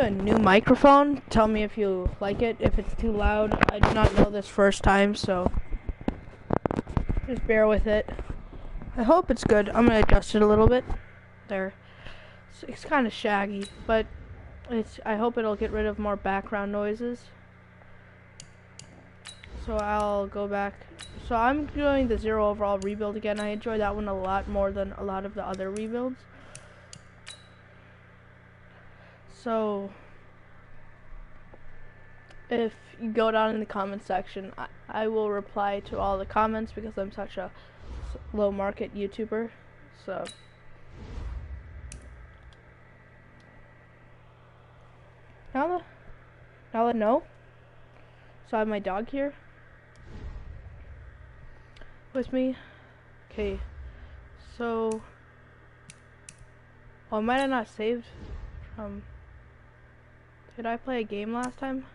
a new microphone. Tell me if you like it, if it's too loud. I did not know this first time, so just bear with it. I hope it's good. I'm going to adjust it a little bit. There. It's kind of shaggy, but I hope it'll get rid of more background noises. So I'll go back. So I'm doing the 0 overall rebuild again. I enjoy that one a lot more than a lot of the other rebuilds. So if you go down in the comment section, I will reply to all the comments because I'm such a low market YouTuber. So now no. So I have my dog here with me. Okay, so might have not saved from. Did I play a game last time?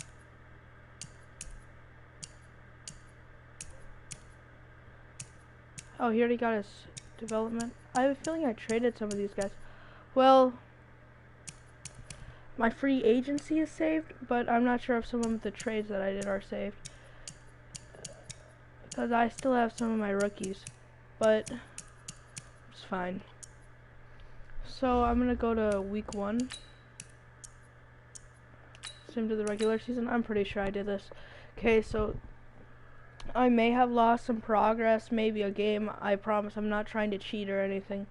Oh, he already got his development. I have a feeling I traded some of these guys. Well, my free agency is saved, but I'm not sure if some of the trades that I did are saved. Because I still have some of my rookies, but it's fine. So I'm going to go to week 1. Same to the regular season. I'm pretty sure I did this. Okay, so I may have lost some progress, maybe a game. I promise I'm not trying to cheat or anything,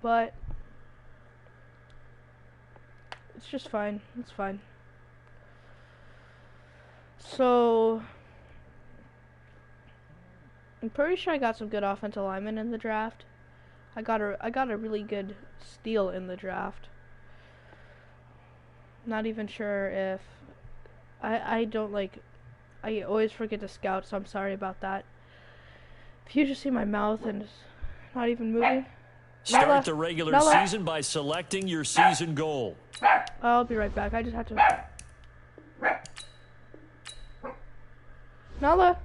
but it's just fine. It's fine. So I'm pretty sure I got some good offensive linemen in the draft. I got a really good steal in the draft. Not even sure if I always forget to scout, so I'm sorry about that. If you just see my mouth and it's not even moving. Start the regular season by selecting your season goal. I'll be right back. I just have to. Nala.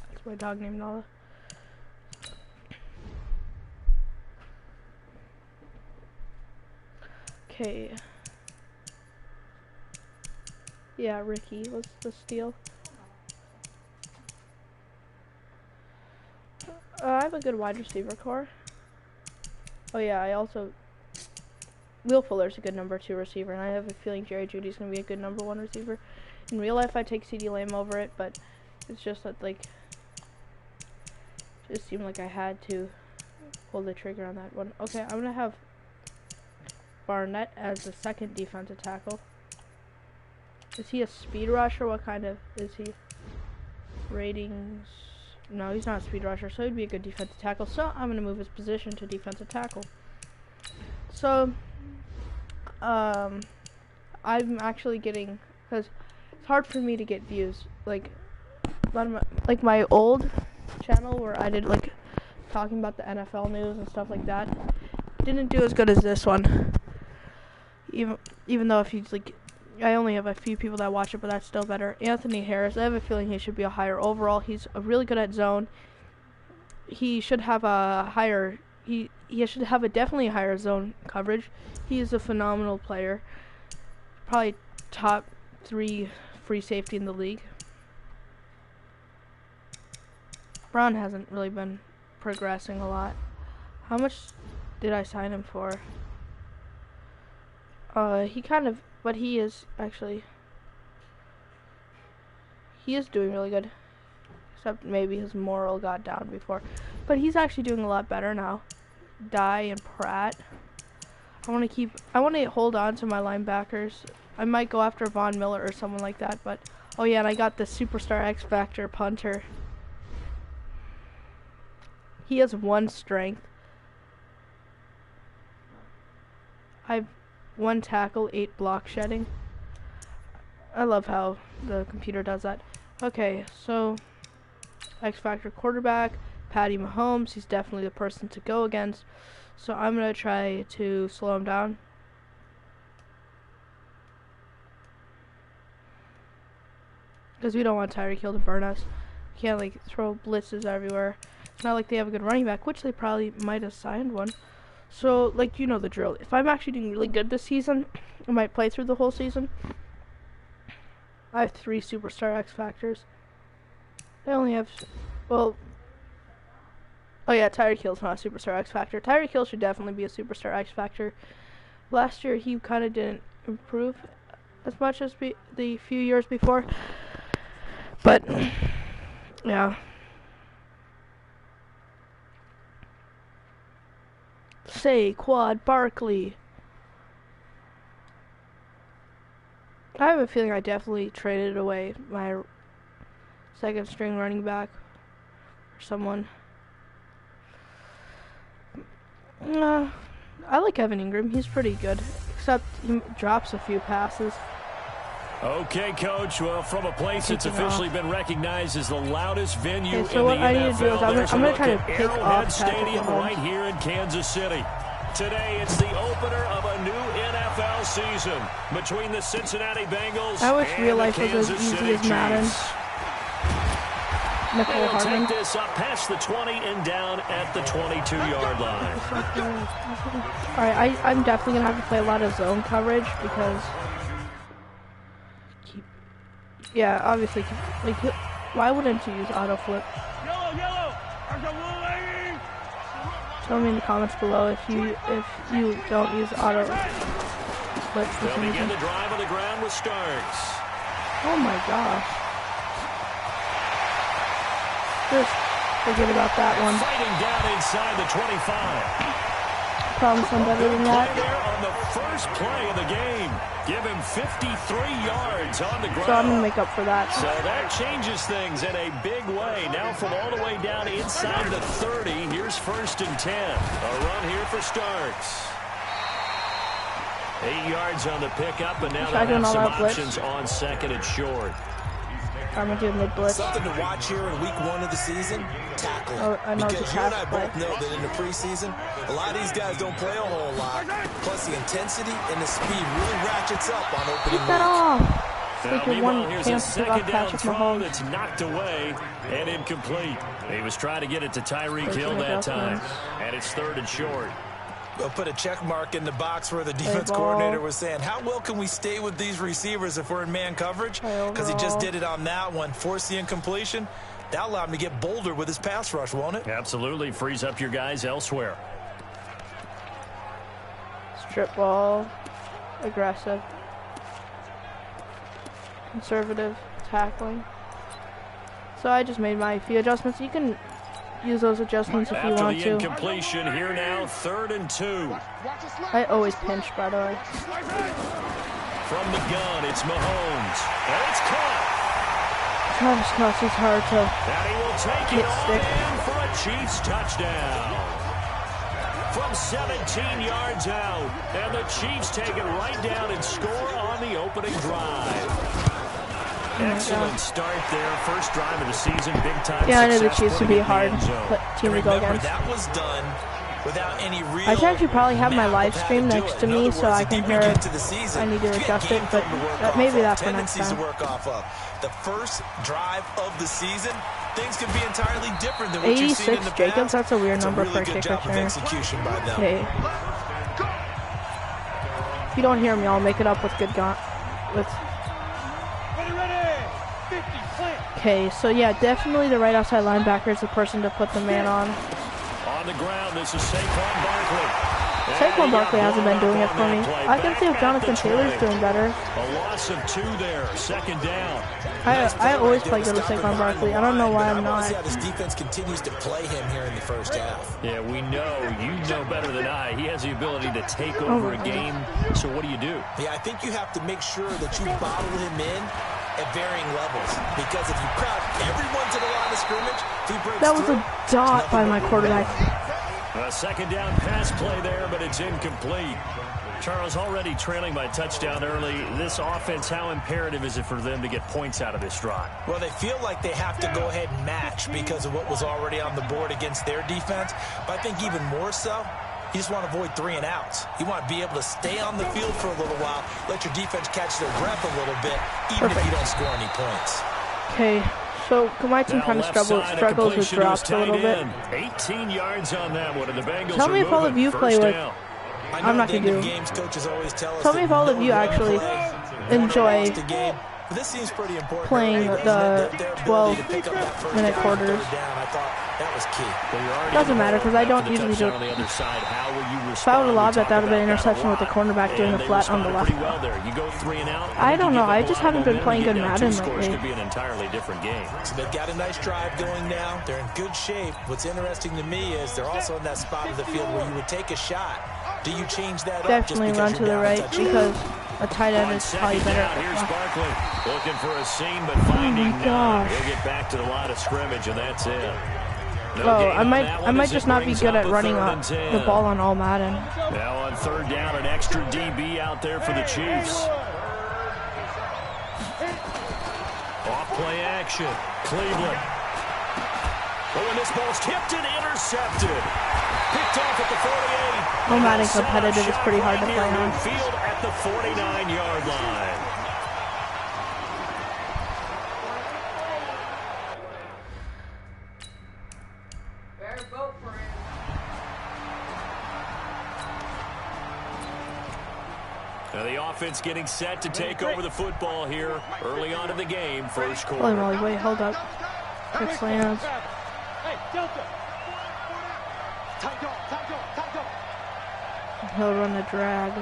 That's my dog named Nala. Okay. Yeah, Ricky was the steal. I have a good wide receiver core. Oh yeah, I also... Will Fuller's a good number 2 receiver, and I have a feeling Jerry Jeudy's going to be a good number 1 receiver. In real life, I take CD Lamb over it, but it's just that, like... It just seemed like I had to pull the trigger on that one. Okay, I'm going to have Barnett as the second defensive tackle. Is he a speed rusher? What kind of is he? Ratings? No, he's not a speed rusher, so he'd be a good defensive tackle. So I'm gonna move his position to defensive tackle. So I'm actually getting, because it's hard for me to get views. Like my old channel where I did like talking about the NFL news and stuff like that didn't do as good as this one. Even though if you like. I only have a few people that watch it, but that's still better. Anthony Harris, I have a feeling he should be a higher overall. He's really good at zone. He should have a higher, he should have a definitely higher zone coverage. He is a phenomenal player. Probably top 3 free safety in the league. Brown hasn't really been progressing a lot. How much did I sign him for? He kind of... But he is actually, he is doing really good. Except maybe his moral got down before. But he's actually doing a lot better now. Dye and Pratt. I want to hold on to my linebackers. I might go after Von Miller or someone like that. But, oh yeah, and I got the superstar X Factor punter. He has 1 strength. I've 1 tackle, 8 block shedding. I love how the computer does that. Okay, so X Factor quarterback, Patty Mahomes. He's definitely the person to go against. So I'm going to try to slow him down. Because we don't want Tyreek Hill to burn us. We can't like throw blitzes everywhere. It's not like they have a good running back, which they probably might have signed one. So, like, you know the drill. If I'm actually doing really good this season, I might play through the whole season. I have 3 Superstar X Factors. I only have, well, oh yeah, Tyreek Hill's not a Superstar X Factor. Tyreek Hill should definitely be a Superstar X Factor. Last year he kind of didn't improve as much as the few years before. But, yeah. Saquon Barkley. I have a feeling I definitely traded away my second string running back for someone. I like Evan Ingram. He's pretty good, except he drops a few passes. Okay, Coach. Well, from a place that's officially been recognized as the loudest venue in the so what I need to do is NFL, I'm going to try to pick Arrowhead off Stadium right here in Kansas City. Today, it's the opener of a new NFL season between the Cincinnati Bengals I wish and real the life was Kansas as easy City as Madden. Chiefs. Nicole They'll Hardman. take this up past the 20 and down at the 22-yard line. Alright, I'm definitely going to have to play a lot of zone coverage because... Yeah, obviously, like, why wouldn't you use auto flip? Tell me in the comments below if you don't use auto flip for They'll some begin reason. the drive on the ground with Starks. Oh my gosh. Just forget about that one. Fighting down inside the 25. Promise I'm better than Play that. there on the first play of the game. Give him 53 yards on the ground. So I'm going to make up for that. So that changes things in a big way. Now from all the way down inside the 30, here's 1st and 10. A run here for Starks. 8 yards on the pickup, and now they have some options on 2nd and short. I'm going to do a mid-blitz. Something to watch here in week 1 of the season, tackling. Oh, I know because you and I both know that in the preseason, a lot of these guys don't play a whole lot. Plus the intensity and the speed really ratchets up on opening Get that week. off! It's like your one here's chance a to pick off second down Patrick throw Mahomes. that's knocked away and incomplete. He was trying to get it to Tyreek Hill that time, and it's 3rd and short. We'll put a check mark in the box where the defense coordinator was saying, how well can we stay with these receivers if we're in man coverage? Because he just did it on that one, forced the incompletion. That'll allow him to get bolder with his pass rush, won't it? Absolutely. Frees up your guys elsewhere. Strip ball. Aggressive. Conservative tackling. So I just made my few adjustments. You can use those adjustments if you want After the to. incompletion, here now, 3rd and 2. I always pinch, by the way. From the gun, it's Mahomes. And it's caught. Travis Kelsey's hard to And he will take it all stick. in for a Chiefs touchdown. From 17 yards out. And the Chiefs take it right down and score on the opening drive. Excellent start there. First drive of the season. Big time. Yeah, I know the Chiefs would be a hard team to go against. That was done without any real I should actually probably have my live stream next to me so I can hear it. I need to adjust it, but maybe that's for next time. To work off of. The first drive of the season, things can be entirely different than what you've seen in the 86 Jacobs, past. that's a weird It's number a really for a good kick job of returner. execution by them. Okay. If you don't hear me, I'll make it up with good Okay, so yeah, definitely the right outside linebacker is the person to put the man on. On the ground, this is Saquon Barkley. Saquon Barkley hasn't been doing it for me. I can see if Jonathan Taylor's doing better. A loss of 2 there, 2nd down. I always play good with Saquon Barkley. I don't know why I'm not. This defense continues to play him here in the first half. Yeah, we know. You know better than I. He has the ability to take over a game. So what do? Yeah, I think you have to make sure that you bottle him in at varying levels. Because if you crowd everyone to the line of scrimmage, if he breaks That was through, a dot by my quarterback. A 2nd down pass play there, but it's incomplete. Charles, already trailing by touchdown early. This offense, how imperative is it for them to get points out of this drive? Well, they feel like they have to go ahead and match because of what was already on the board against their defense. But I think even more so, you just want to avoid 3 and outs. You want to be able to stay on the field for a little while, let your defense catch their breath a little bit, even if you don't score any points. Okay, so my team kind of struggles with drops a little bit. 18 yards on that one, and the Bengals Tell me if all of you play with I'm not gonna do. Games coaches always tell me if all of you actually enjoy this seems pretty important. playing the 12-minute quarters. That was key. Doesn't matter because I don't usually do it. If I would have lobbed that, that would have been an interception with the cornerback doing the flat on the left. I don't know. I just haven't been playing good Madden lately. So they've got a nice drive going now. They're in good shape. What's interesting to me is they're also in that spot of the field where you would take a shot. Do you change that Definitely run to the right because a tight end is probably better. Here's Barkley looking for a seam, but finding none. He'll get back to the line of scrimmage, and that's it. I might just not be good at running the ball on all Madden. Now on third down, an extra DB out there for the Chiefs. Off play action, Cleveland. Oh, and this ball's tipped and intercepted. Picked off at the 48. All Madden competitive is pretty hard to play on. Field at the 49-yard line. Now the offense getting set to take over the football here early on in the game, first quarter. Holy moly, wait, hold up. Quick slams. He'll run the drag.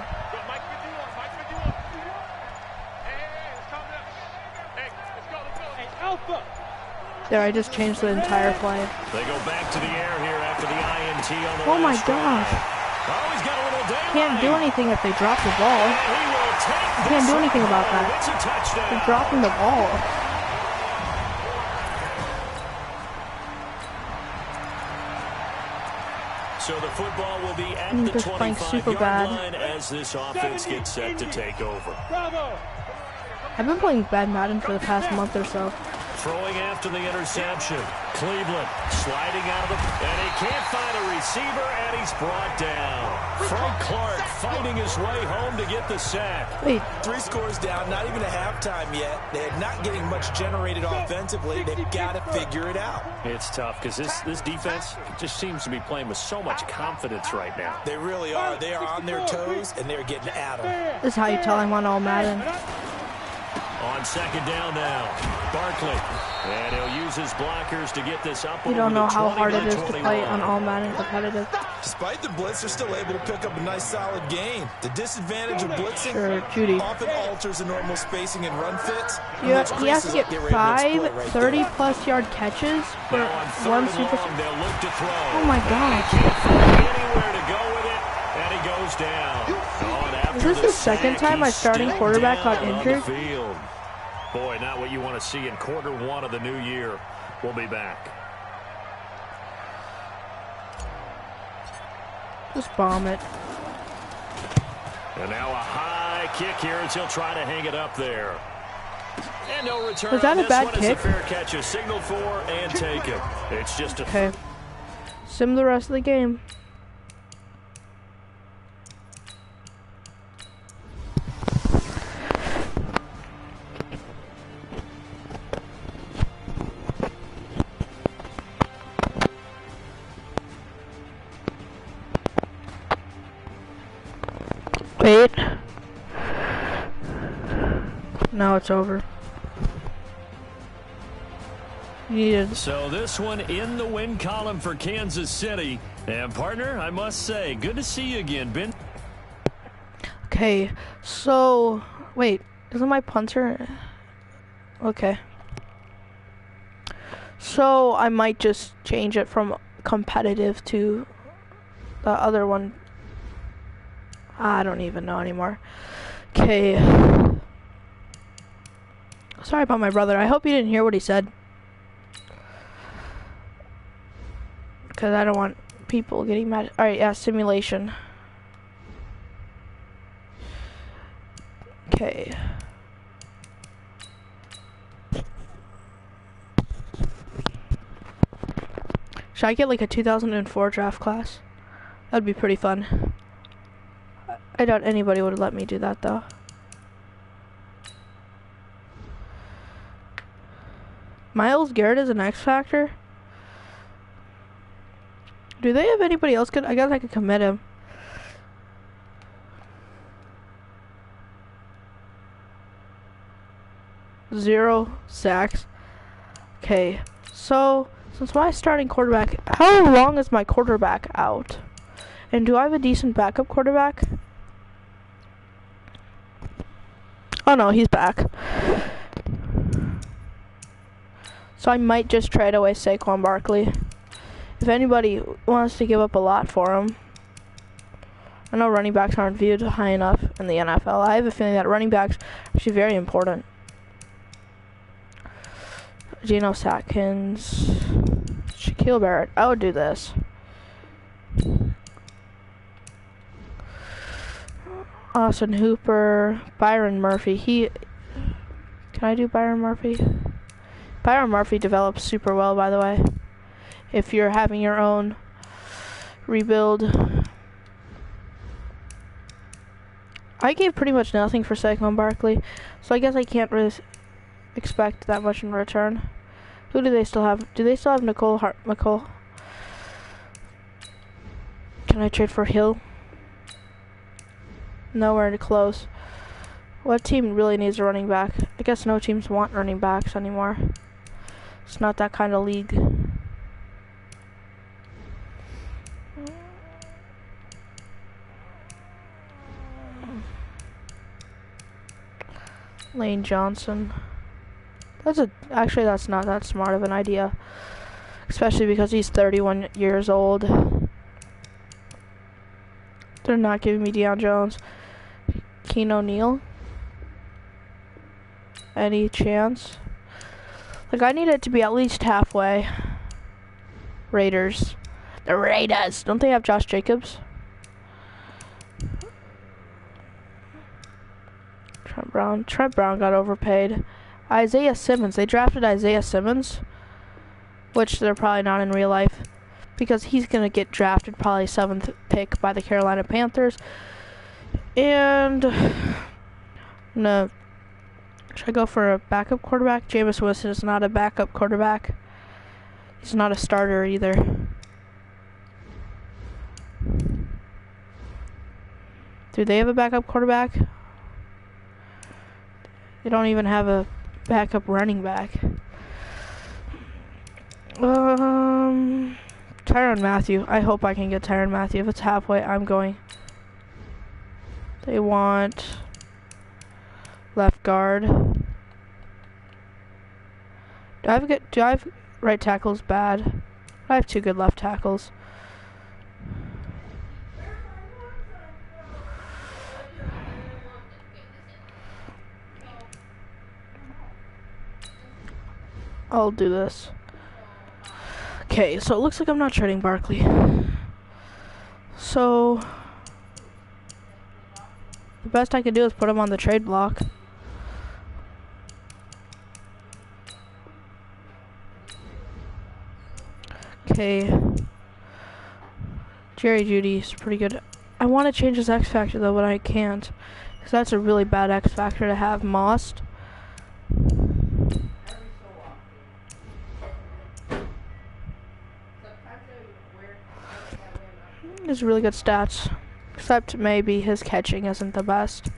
There, I just changed the entire play. They go back to the air here after the INT on the Oh my gosh. Oh, he's got a little daylight. Can't do anything if they drop the ball. Can't do anything about that. It's a touchdown. They're dropping the ball. So the football will be at the just playing super 25-yard bad. line as this offense gets set to take over. I've been playing bad Madden for the past month or so. Throwing after the interception. Cleveland sliding out of the... And he can't find a receiver, and he's brought down. Frank Clark fighting his way home to get the sack. Wait. 3 scores down, not even a halftime yet. They're not getting much generated offensively. They've got to figure it out. It's tough because this defense just seems to be playing with so much confidence right now. They really are. They are on their toes, and they're getting at them. This is how you tell I'm on all Madden. On second down now, Barkley. And he'll use his blockers to get this up. You don't know how hard it is to play on all Madden competitive. Despite the blitz, they're still able to pick up a nice solid gain. The disadvantage of blitzing Sure, Judy. often alters the normal spacing and run fits. He has to get 5 30-plus yard catches for one super. Oh my god. Anywhere to go with it, and he goes down. Is this the second time my starting quarterback got injured? Boy, not what you want to see in quarter 1 of the new year. We'll be back. Just bomb it. And now a high kick here as he'll try to hang it up there. And no return. Was that a bad kick? kick? It's a fair catch, a signal for, and take it. It's just a... Okay. Sim the rest of the game. Wait. Now it's over. Needed. So this one in the win column for Kansas City. And partner, I must say, good to see you again, Ben. Okay, so wait, isn't my punter? Okay. So I might just change it from competitive to the other one. I don't even know anymore. Okay. Sorry about my brother. I hope you didn't hear what he said. Because I don't want people getting mad. Alright, yeah, simulation. Okay. Should I get like a 2004 draft class? That'd be pretty fun. I doubt anybody would let me do that though. Myles Garrett is an X Factor? Do they have anybody else good? I guess I could commit him. 0 sacks. Okay, so since my starting quarterback, how long is my quarterback out? And do I have a decent backup quarterback? Oh no, he's back. So I might just trade away Saquon Barkley. If anybody wants to give up a lot for him. I know running backs aren't viewed high enough in the NFL. I have a feeling that running backs are actually very important. Geno Atkins, Shaquille Barrett. I would do this. Austin Hooper, Byron Murphy. Can I do Byron Murphy? Byron Murphy develops super well, by the way. If you're having your own rebuild. I gave pretty much nothing for Saquon Barkley, so I guess I can't really expect that much in return. Who do they still have? Do they still have McCall? Can I trade for Hill? Nowhere close. What team really needs a running back? I guess no teams want running backs anymore. It's not that kind of league. Lane Johnson. Actually that's not that smart of an idea. Especially because he's 31 years old. They're not giving me Deion Jones. Keen O'Neal. Any chance? Like, I need it to be at least halfway. Raiders. The Raiders. Don't they have Josh Jacobs? Trent Brown got overpaid. Isaiah Simmons. They drafted Isaiah Simmons, which they're probably not in real life, because he's going to get drafted probably 7th pick by the Carolina Panthers. And no, should I go for a backup quarterback? Jameis Winston is not a backup quarterback. He's not a starter either. Do they have a backup quarterback? They don't even have a backup running back. Tyrann Mathieu. I hope I can get Tyrann Mathieu. If it's halfway, I'm going. They want left guard. Do I have right tackles? Bad. I have 2 good left tackles. I'll do this. Okay, so it looks like I'm not trading Barkley. So the best I can do is put him on the trade block. Okay. Jerry Judy's pretty good. I want to change his X Factor though, but I can't. Because that's a really bad X Factor to have. Most. He has really good stats. Except maybe his catching isn't the best.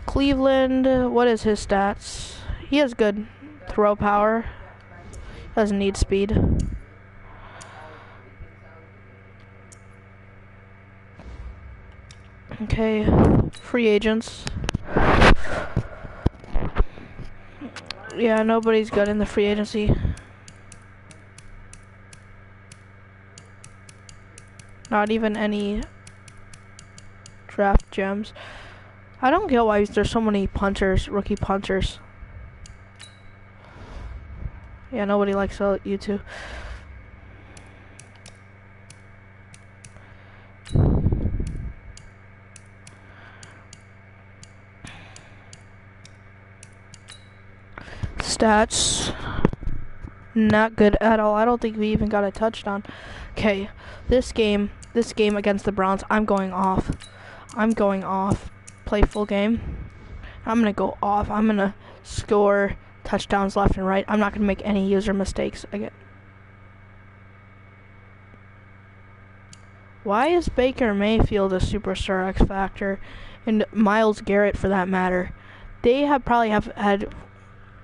Cleveland, what is his stats? He has good throw power. Doesn't need speed. Okay, free agents. Yeah, nobody's good in the free agency. Not even any draft gems. I don't get why there's so many punters, rookie punters. Yeah, nobody likes you two. Stats. Not good at all. I don't think we even got a touchdown. Okay, this game against the Browns, I'm going off. Play full game. I'm gonna go off. I'm gonna score touchdowns left and right. I'm not gonna make any user mistakes again. Why is Baker Mayfield a superstar X Factor, and Myles Garrett for that matter? They probably have had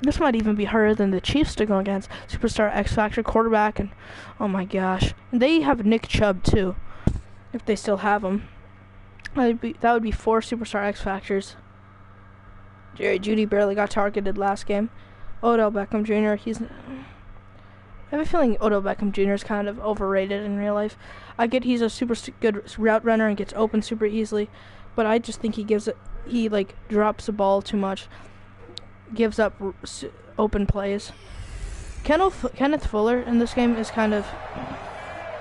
This might even be harder than the Chiefs to go against. Superstar X Factor quarterback, and oh my gosh, and they have Nick Chubb too, if they still have him. That would be 4 Superstar X Factors. Jerry Jeudy barely got targeted last game. Odell Beckham Jr. I have a feeling Odell Beckham Jr. is kind of overrated in real life. I get he's a super good route runner and gets open super easily, but I just think he drops the ball too much, gives up open plays. Kenneth Fuller in this game is kind of,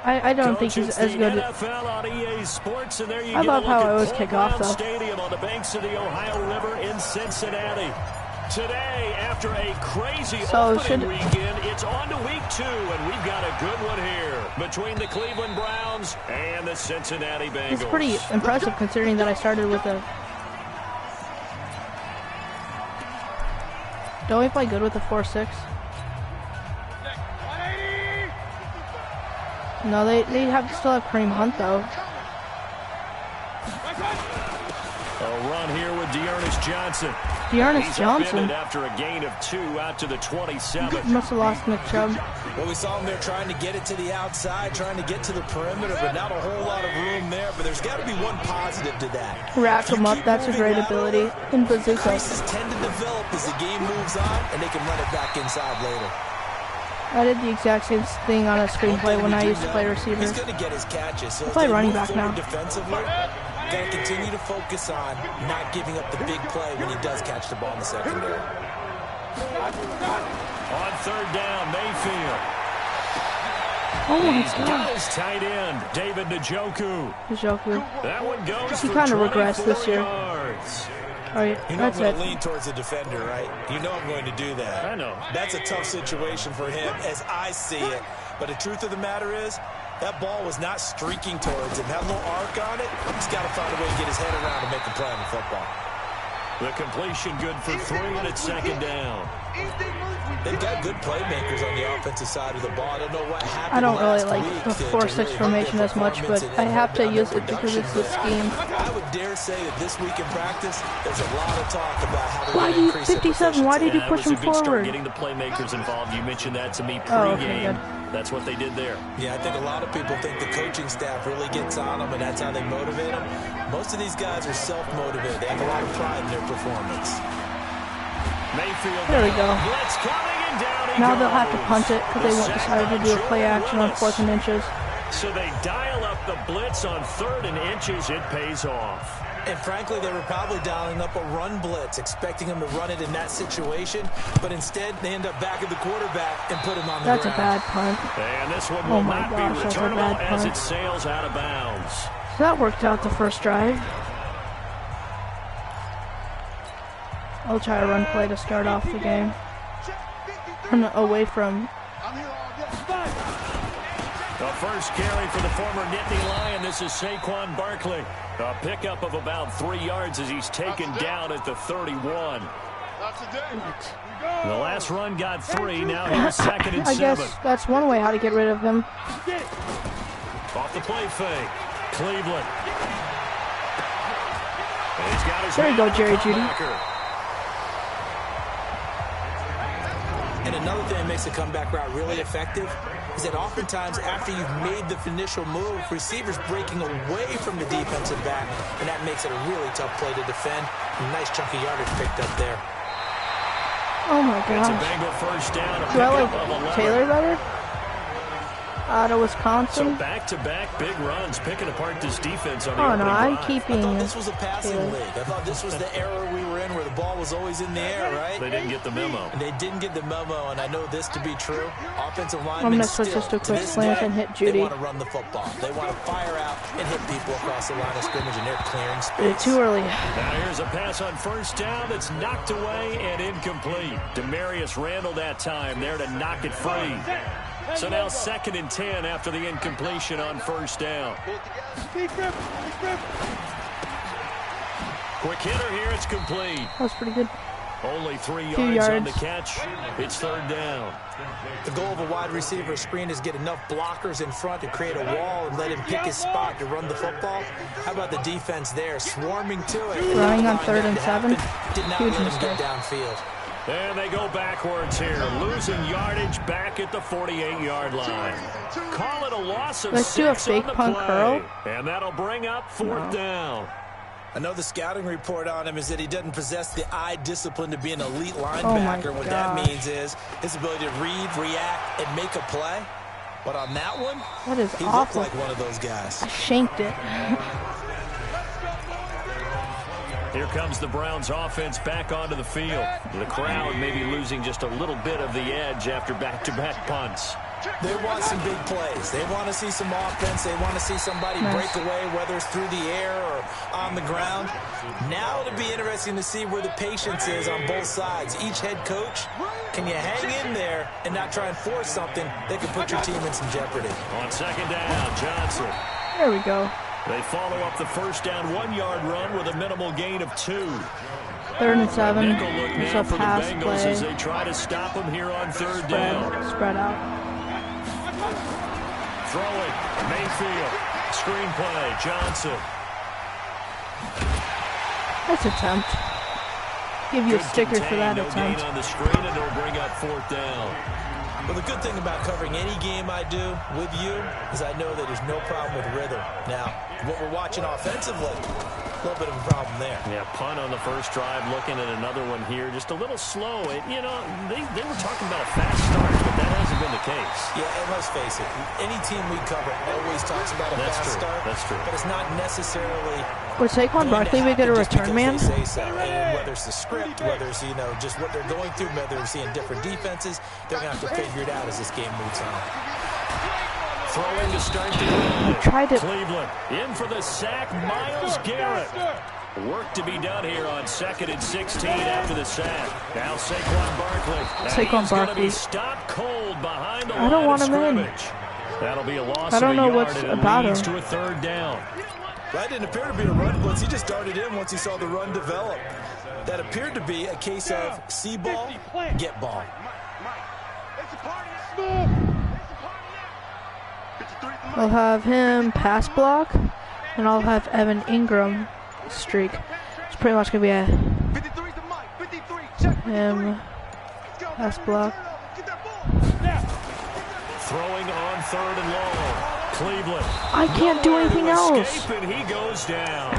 I don't think he's as good. I love how I always kick off though. Stadium on the banks of the Ohio River in Cincinnati. Today, after a crazy opening weekend, it's on to week 2, and we've got a good one here between the Cleveland Browns and the Cincinnati Bengals. It's pretty impressive considering that I started with a... Don't we play good with a 4-6? No, they still have Kareem Hunt though. A run here with Dearness Johnson. Dearness Johnson. After a gain of 2 out to the 27. Must have lost Nick Chubb. Well, we saw him there trying to get it to the outside, trying to get to the perimeter, but not a whole lot of room there. But there's got to be one positive to that. Rack him up. That's a great ability in bazooka. Creases tend to develop as the game moves on, and they can run it back inside later. I did the exact same thing on a screenplay when I used to play receiver. He's going to get his catches. So I play running back now. Defensively, got to continue to focus on not giving up the big play when he does catch the ball in the secondary. On 3rd down, Mayfield. Oh my He's got his tight end, David Njoku. That one goes. He kind of regressed this year. Oh, yeah, you know I'm going to lean towards the defender, right? You know I'm going to do that. I know. That's a tough situation for him as I see it. But the truth of the matter is, that ball was not streaking towards him. That little arc on it, he's got to find a way to get his head around and make a play on the football. The completion good for 3, and it's 2nd down. They've got good playmakers on the offensive side of the ball. I don't know what happened. I don't really like the 4-6 formation as much, but I have to use it because it's the scheme. I would dare say that this week in practice, there's a lot of talk about how why to increase 57? Why did you push him forward? Getting the playmakers involved. You mentioned that to me pre-game. Okay, that's what they did there. Yeah, I think a lot of people think the coaching staff really gets on them, and that's how they motivate them. Most of these guys are self-motivated. They have a lot of pride in their performance. Mayfield. There we go. Blitz coming, and down he Now goes. they'll have to punt it because they won't decide to do a play action on 4th and inches. So they dial up the blitz on 3rd and inches. It pays off. And frankly, they were probably dialing up a run blitz, expecting him to run it in that situation. But instead, they end up back at the quarterback and put him on the ground. That's a bad punt. And this one will not be returnable as it punt. sails out of bounds. So that worked out the first drive. I'll try a run play to start off the game. Away from... The first carry for the former Nittany Lion. This is Saquon Barkley. A pickup of about 3 yards as he's taken down at the 31. The last run got 3. Now here's 2nd and 7. I guess that's one way how to get rid of him. Off the play fake. Cleveland. And he's got his there you go, Jerry Jeudy. And another thing that makes the comeback route really effective is that oftentimes after you've made the initial move, receivers breaking away from the defensive back, and that makes it a really tough play to defend. A nice chunk of yardage picked up there. Oh my gosh. It's a Bengal first down. Do I like Taylor better? Out of Wisconsin. So back-to-back big runs, picking apart this defense on the opening drive. I'm keeping. I thought this was a passing league. I thought this was the era we were in where the ball was always in the air, right? They didn't get the memo. And they didn't get the memo, and I know this to be true. Offensive linemen I'm going to switch this to a quick slant and hit Jeudy. They want to run the football. They want to fire out and hit people across the line of scrimmage, and they're clearing space. Too early. Now here's a pass on first down that's knocked away and incomplete. Demarius Randall that time there to knock it free. So now 2nd and 10 after the incompletion on first down. Quick hitter here, it's complete. That was pretty good. Only 3 yards on the catch. It's 3rd down. The goal of a wide receiver screen is get enough blockers in front to create a wall and let him pick his spot to run the football. How about the defense there, swarming to it? Running on 3rd and 7. Did not Huge let him mistake. get downfield. And they go backwards here, losing yardage back at the 48-yard line. Call it a loss of 6 do a fake on the punt play. curl. And that'll bring up 4th down. I know the scouting report on him is that he doesn't possess the eye discipline to be an elite Oh linebacker. What that gosh. means is his ability to read, react, and make a play. But on that one, That is he awful. looked like one of those guys. I shanked it. Here comes the Browns offense back onto the field. The crowd may be losing just a little bit of the edge after back-to-back punts. They want some big plays. They want to see some offense. They want to see somebody break away, whether it's through the air or on the ground. Now it'll be interesting to see where the patience is on both sides. Each head coach, can you hang in there and not try and force something that could put your team in some jeopardy? On 2nd down, Johnson. There we go. They follow up the 1st down 1-yard run with a minimal gain of 2. 3rd and 7. Nickel look It's now a for the pass Bengals play. as they try to stop them here on 3rd down. Spread out. Throwing, Mayfield. Screenplay, Johnson. Nice attempt. Give you a Good sticker for contain, that no attempt. gain on the screen, and it'll bring up 4th down. Well, the good thing about covering any game I do with you is I know that there's no problem with rhythm. Now, what we're watching offensively, a little bit of a problem there. Yeah, punt on the first drive, looking at another one here. Just a little slow. They were talking about a fast start, but that hasn't been the case. Yeah, and let's face it, any team we cover always talks about a fast start. That's true. But it's not necessarily... Would Saquon Barkley be good a return man? Say so. And whether it's the script, whether it's, just what they're going through, whether they're seeing different defenses, they're going to have to figure it out as this game moves on. Throwing to start the drive. Tried it. Cleveland in for the sack, Myles Garrett. Work to be done here on 2nd and 16 after the sack. Now Saquon Barkley. Saquon Barkley. Stopped cold behind the I don't line want of him in. scrimmage. That'll be a loss I don't of know a yard, what's and it about leads him. to a 3rd down. That didn't appear to be a run blitz. He just darted in once he saw the run develop. That appeared to be a case of see ball, get ball. I'll have him pass block, and I'll have Evan Ingram streak. It's pretty much going to be a him pass block. Throwing on 3rd and long. Cleveland. I can't do anything else. Escape, and he goes down.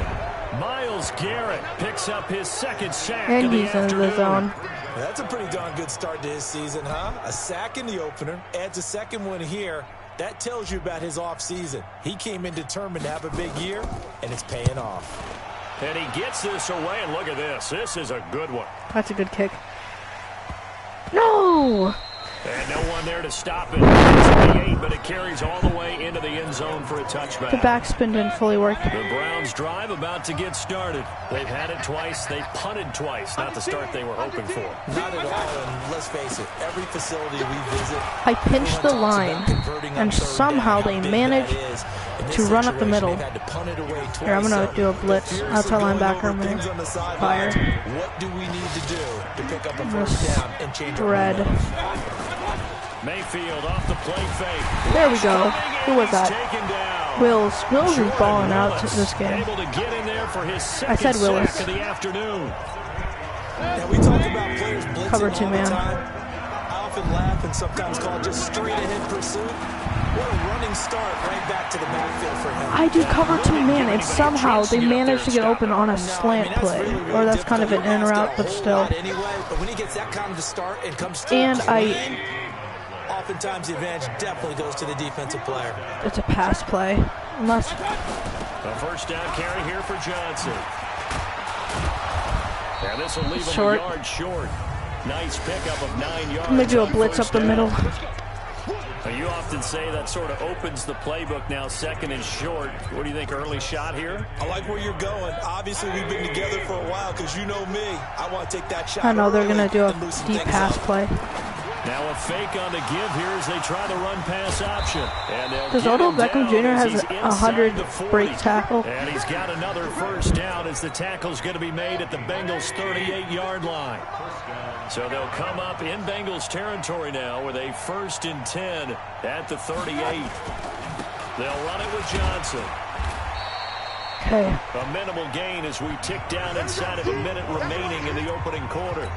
Myles Garrett picks up his 2nd sack And of the he's in afternoon. the zone. That's a pretty darn good start to his season, huh? A sack in the opener, adds a 2nd one here. That tells you about his offseason. He came in determined to have a big year, and it's paying off. And he gets this away, and look at this. This is a good one. That's a good kick. No! And no one there to stop it. It's the 8, but it carries all the way into the end zone for a touchback. The backspin didn't fully work. The Browns drive about to get started. They've had it twice. They've punted twice. Not the start they were hoping for. Not at all, and let's face it, every facility we visit, I pinched the line, and somehow they managed to run up the middle. Here, I'm going to do a blitz. Outside linebacker, I'm going to fire. What do we need to do to pick up a 1st down and change our Red. momentum? Mayfield off the play fake. There we go. Who was that? Taken down. Wills. Wills is balling out this game. Able to get in there for his I said second Willis. sack of the afternoon. Now, we talk about players blitzing Cover all two the man. time. I often laugh and sometimes call it just straight ahead pursuit. What a running start right back to the backfield for him. I do cover 2 man, and somehow they managed to get open on a No, slant that's play. really, really Or that's kind of an difficult. in He route, asked a but whole still. lot Anyway, but when he gets that kind of a start and comes through And clean, oftentimes the advantage definitely goes to the defensive player. It's a pass play. Unless A 1st down carry here for Johnson. And this will leave him Short. a yard short. Nice pickup of 9 yards. I'm going to do a on blitz up 1st the down. middle. Now, you often say that sort of opens the playbook now, 2nd and short. What do you think, early shot here? I like where you're going. Obviously, we've been together for a while because you know me. I want to take that shot. I know they're early going to do and a loosen deep things pass up. play. Now a fake on the give here as they try the run pass option. And they'll Because get Odell him Beckham down Jr. as has he's a inside 100 the 40. break tackle. And he's got another 1st down as the tackle's going to be made at the Bengals' 38-yard line. So they'll come up in Bengals territory now with a 1st and 10 at the 38. They'll run it with Johnson. Okay. A minimal gain as we tick down inside of a minute remaining in the opening quarter.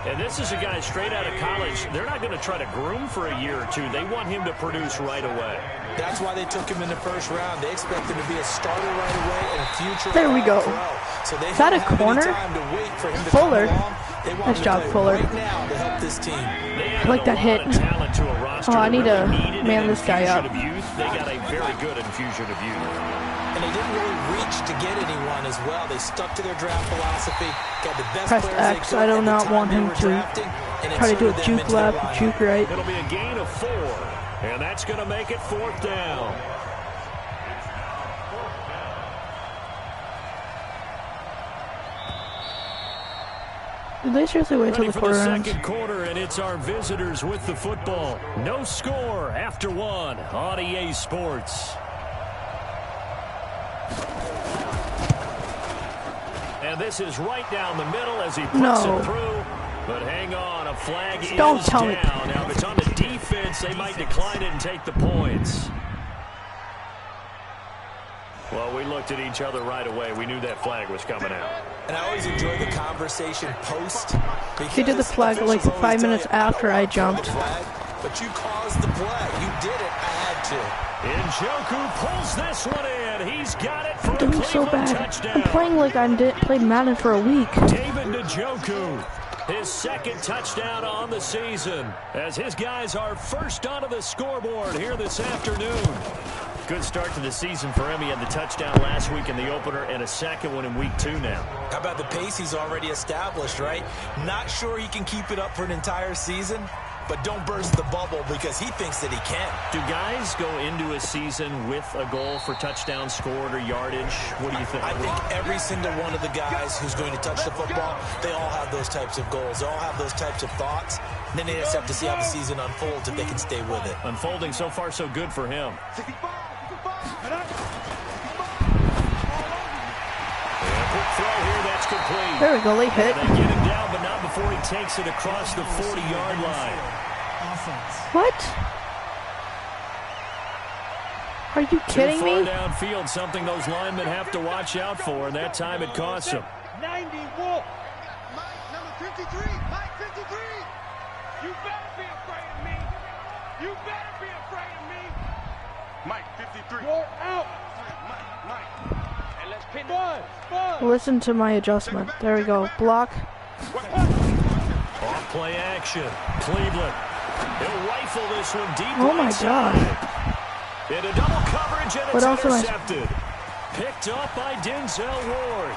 And this is a guy straight out of college. They're not going to try to groom for a year or two. They want him to produce right away. That's why they took him in the first round. They expect him to be a starter right away and a future There we go. pro. So they Is that a don't have corner? any time to wait for him to Fuller. come along. They want Nice him job, to play Fuller. right now to help this team. I like that hit. Oh, I need to man this guy up. They got a very good infusion of youth. And they didn't really reach to get anyone as well. They stuck to their draft philosophy, got the best Press players X. they could I do at the not time want they him were to drafting, and try to do a inserted them juke into their left, lineup. juke right. It'll be a gain of 4, and that's going to make it 4th down. Did they seriously wait till Ready the for quarter the ends? second quarter, and it's our visitors with the football. No score after 1 on EA Sports. And this is right down the middle as he puts it through. But hang on, a flag is down. Now, if it's on the defense, they might decline it and take the points. Well, we looked at each other right away. We knew that flag was coming out. And I always enjoy the conversation post. He did the flag like 5 minutes after I jumped. But you caused the play. You did it. I had to. Njoku pulls this one in. He's got it for a Doing so Cleveland bad. touchdown. I'm playing like I didn't play Madden for a week. David Njoku, his second touchdown on the season, as his guys are first onto the scoreboard here this afternoon. Good start to the season for him. He had the touchdown last week in the opener and a second one in week 2 now. How about the pace he's already established, right? Not sure he can keep it up for an entire season, but don't burst the bubble because he thinks that he can. Do guys go into a season with a goal for touchdowns scored or yardage? What do you think? I think every single one of the guys who's going to touch the football, they all have those types of goals. They all have those types of thoughts. And then they just have to see how the season unfolds if they can stay with it. Unfolding so far so good for him. Throw here, that's complete. There we go, late hit. They get him down, but not before he takes it across the 40-yard line. What? Are you kidding me? Too far downfield, something those linemen have to watch out for, and that time it costs them. 90 Wolf. Mike, number 53. Mike, 53. You better be afraid of me. You better be afraid of me. Mike, 53. You're out. Mike. And let's pin one. Listen to my adjustment. There we go. Block. Off play action. Cleveland. He'll rifle this one deep. Oh my God. Into double coverage, and What it's else am I- intercepted. Picked up by Denzel Ward.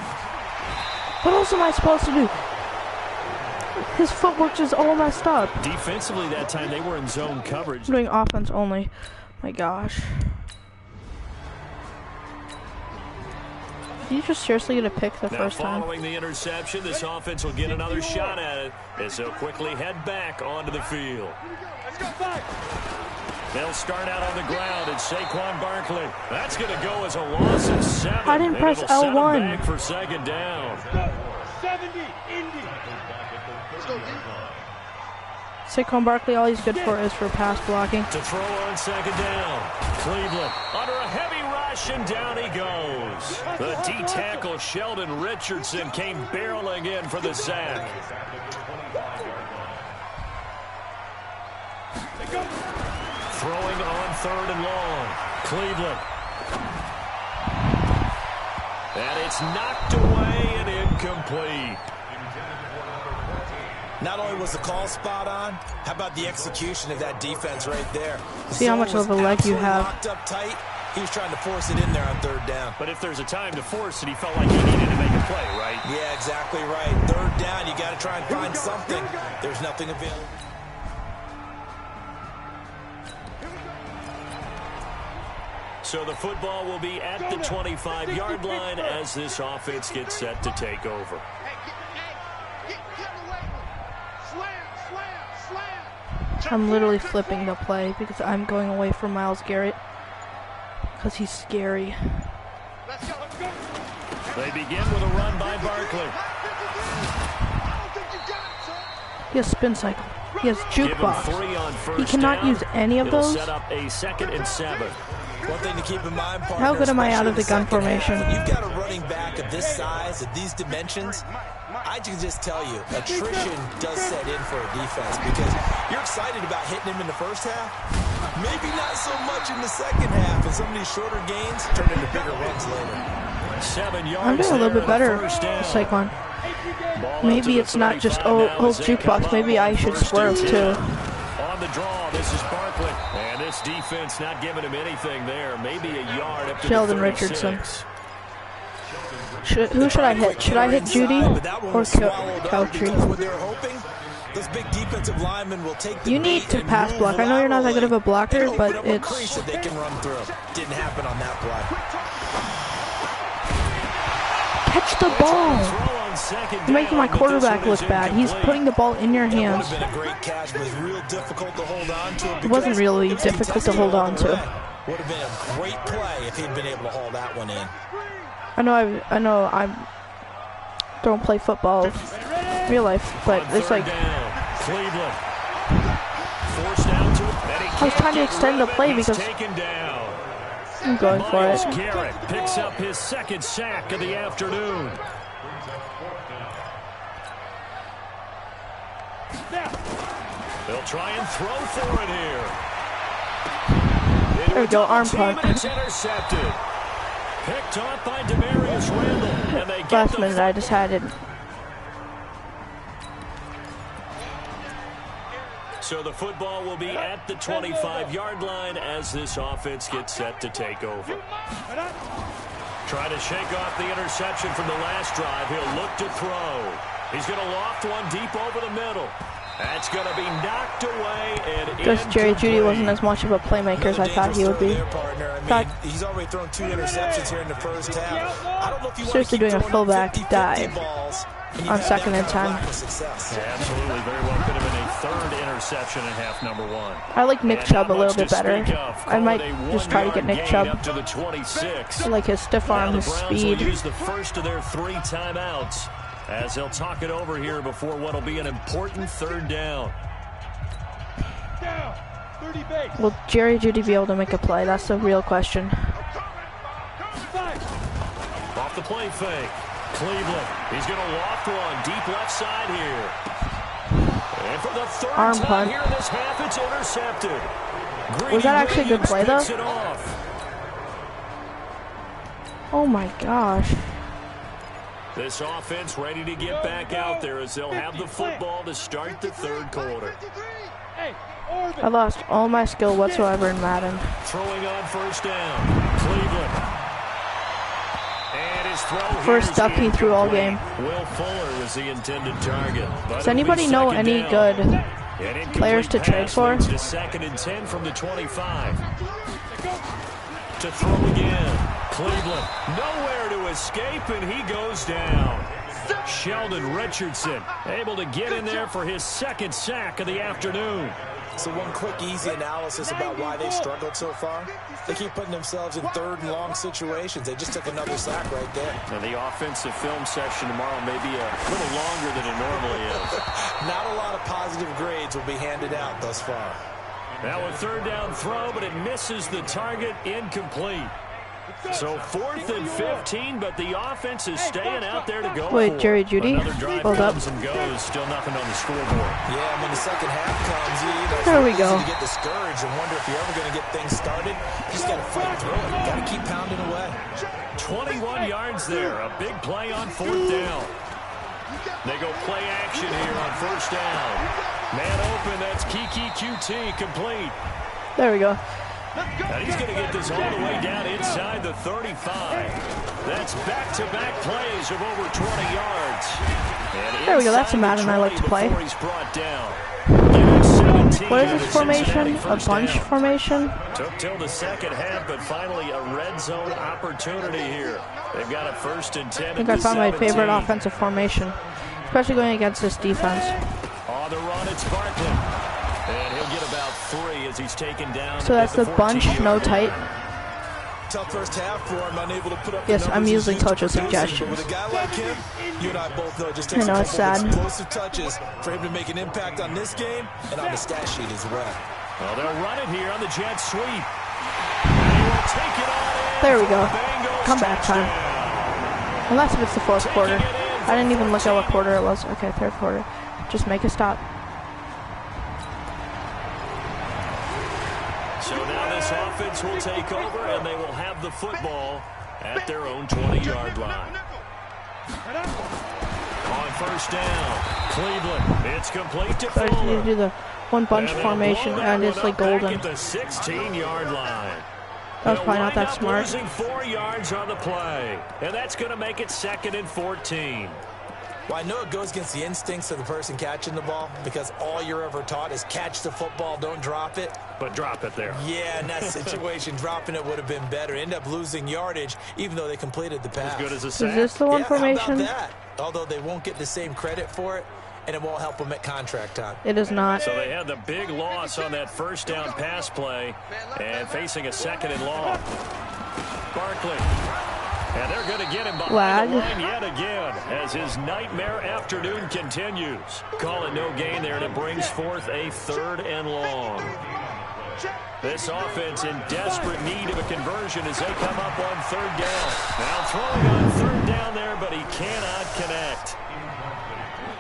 What else am I supposed to do? His footwork is all messed up. Defensively that time, they were in zone coverage. I'm doing offense only. My gosh. Are you just seriously going to pick the Now first time? following the interception, this offense will get another shot at it as they'll quickly head back onto the field. Let's go back. They'll start out on the ground. It's Saquon Barkley. That's going to go as a loss of 7. I didn't and press it'll set 'em L1. back for second down. 70, Indy. Let's go, Saquon Barkley, all he's good for is for pass blocking. To throw on second down. Cleveland under a heavy rush, and down he goes. The D-tackle Sheldon Richardson came barreling in for the sack. Throwing on 3rd and long. Cleveland. And it's knocked away and incomplete. Not only was the call spot on, how about the execution of that defense right there? See how much of a leg you have. Locked up tight. He was trying to force it in there on 3rd down. But if there's a time to force it, he felt like he needed to make a play, right? Yeah, exactly right. 3rd down, you got to try and find something. There's nothing available. So the football will be at the 25-yard line as this offense gets set to take over. I'm literally flipping the play because I'm going away from Myles Garrett because he's scary. They begin with a run by Barkley. He has spin cycle. He has Give him 3 on jukebox. first He cannot down. use any of It'll those. set up a 2nd and 7. One thing to keep in mind, partner, How good am I out especially of the in gun second half, formation? when you've got a running back of this size, of these dimensions, I can just tell you, attrition does set in for a defense because you're excited about hitting him in the first half. Maybe not so much in the second half, and some of these shorter gains turn into bigger runs later. 7 yards. I'm doing a little bit better, Saquon. Maybe it's not just old jukebox. Maybe I should swerve too. On the draw, this is Barkley. And this defense not giving him anything there. Maybe a yard up to Sheldon the 36. Richardson. Who should I hit? Should I hit Judy or Cowtree? Those big defensive linemen will take the You need to pass block. I know you're not that good of a blocker, but it's... That they can run through. Didn't happen on that play. Catch the ball. You're making my quarterback look bad. He's putting the ball in your hands. It wasn't really difficult to hold on to. Would have been a great play if he'd been able to haul that one in. I know I don't play football in real life, but it's like Cleveland forced down to it. I was trying to extend the play because I'm going for it. Garrett picks up his second sack of the afternoon. They'll try and throw for it here. There we go, arm punt. It's intercepted. Picked off by Demarius Randall. And they get Last minute I decided. So the football will be at the 25-yard line as this offense gets set to take over. Try to shake off the interception from the last drive. He'll look to throw. He's going to loft one deep over the middle. That's going to be knocked away and because Jerry Jeudy wasn't as much of a playmaker as I thought he would be. He's already thrown 2 interceptions here in the first half. I don't know if you Seriously doing a fullback dive on 2nd and 10. Yeah, absolutely. Very well could have been a third interception in half number 1. I like Nick Chubb a little bit better. I might just try to get Nick Chubb. Up to the 26. I like his stiff arm, his speed. Will use the first of their 3 timeouts as they'll talk it over here before what will be an important 3rd down. Will Jerry Jeudy be able to make a play? That's the real question. Off the play fake. Cleveland. He's going to loft one deep left side here. And for the 3rd arm time punt. here in this half, it's intercepted. Was that actually a good play, though? Picks it off. Oh my gosh. This offense ready to get back out there as they'll have the football to start the 3rd quarter. I lost all my skill whatsoever in Madden. Throwing on 1st down. Cleveland. And his throw First duck he threw all game. Will Fuller was the intended target. Does anybody know any good players to trade for? To 2nd and 10 from the 25. To throw again. Cleveland nowhere to escape, and he goes down. Sheldon Richardson able to get in there for his 2nd sack of the afternoon. So one quick, easy analysis about why they've struggled so far. They keep putting themselves in 3rd and long situations. They just took another sack right there. And the offensive film session tomorrow may be a little longer than it normally is. Not a lot of positive grades will be handed out thus far. Now a 3rd down throw, but it misses the target, incomplete. So 4th and 15, but the offense is staying out there to go. Wait, Jerry Jeudy? Another drive Hold up. comes and goes, still nothing on the scoreboard. Yeah, when the second half comes, there we go. You get discouraged and wonder if you're ever going to get things started. You just got to fight through it. You got to keep pounding away. 21 yards there, a big play on 4th down. They go play action here on 1st down. Man open, that's Kiki QT, complete. There we go. And he's going to get this all the way down inside the 35. That's back-to-back plays of over 20 yards. And there we go. That's a Madden I like to play. He's brought down. What is this formation? A bunch formation? Took till the 2nd half, but finally a red zone opportunity here. They've got a 1st and 10. I think I found my favorite offensive formation, especially going against this defense. On the run, it's Barkley. And he'll get about 3 as he's taken down. So that's the bunch, no tight. Tough first half for him, unable to put up yes, I'm using coach's suggestions. With a guy like him, you and I both know it just takes I know, a it's couple sad. of explosive touches for him to make an impact on this game and on the stat sheet as well. Well, they'll run it here on the jet sweep. And he will take it on in. There we go. Bengals Comeback time. touchdown. Unless if it's the 4th quarter. Taking it in I didn't even look at what quarter it was. Okay, third quarter. Just make a stop. So now this offense will take over, and they will have the football at their own 20-yard line. On first down, Cleveland. It's complete to So I just need to Fuller. do the one bunch formation, and it's like golden. At the 16-yard line. That was probably not that They'll smart. wind up losing 4 yards on the play, and that's going to make it 2nd and 14. Well, I know it goes against the instincts of the person catching the ball because all you're ever taught is catch the football, don't drop it. But drop it there. Yeah, in that situation, dropping it would have been better. End up losing yardage, even though they completed the pass. As good as a Is sack. this the one Yeah, formation? how about that? Although they won't get the same credit for it, and it won't help them at contract time. It is not. So they had the big loss on that first down pass play and facing a 2nd and long. Barkley. And they're going to get him behind the line yet again as his nightmare afternoon continues. Call it no gain there, and it brings forth a 3rd and long. This offense in desperate need of a conversion as they come up on 3rd down. Now throwing on 3rd down there, but he cannot connect.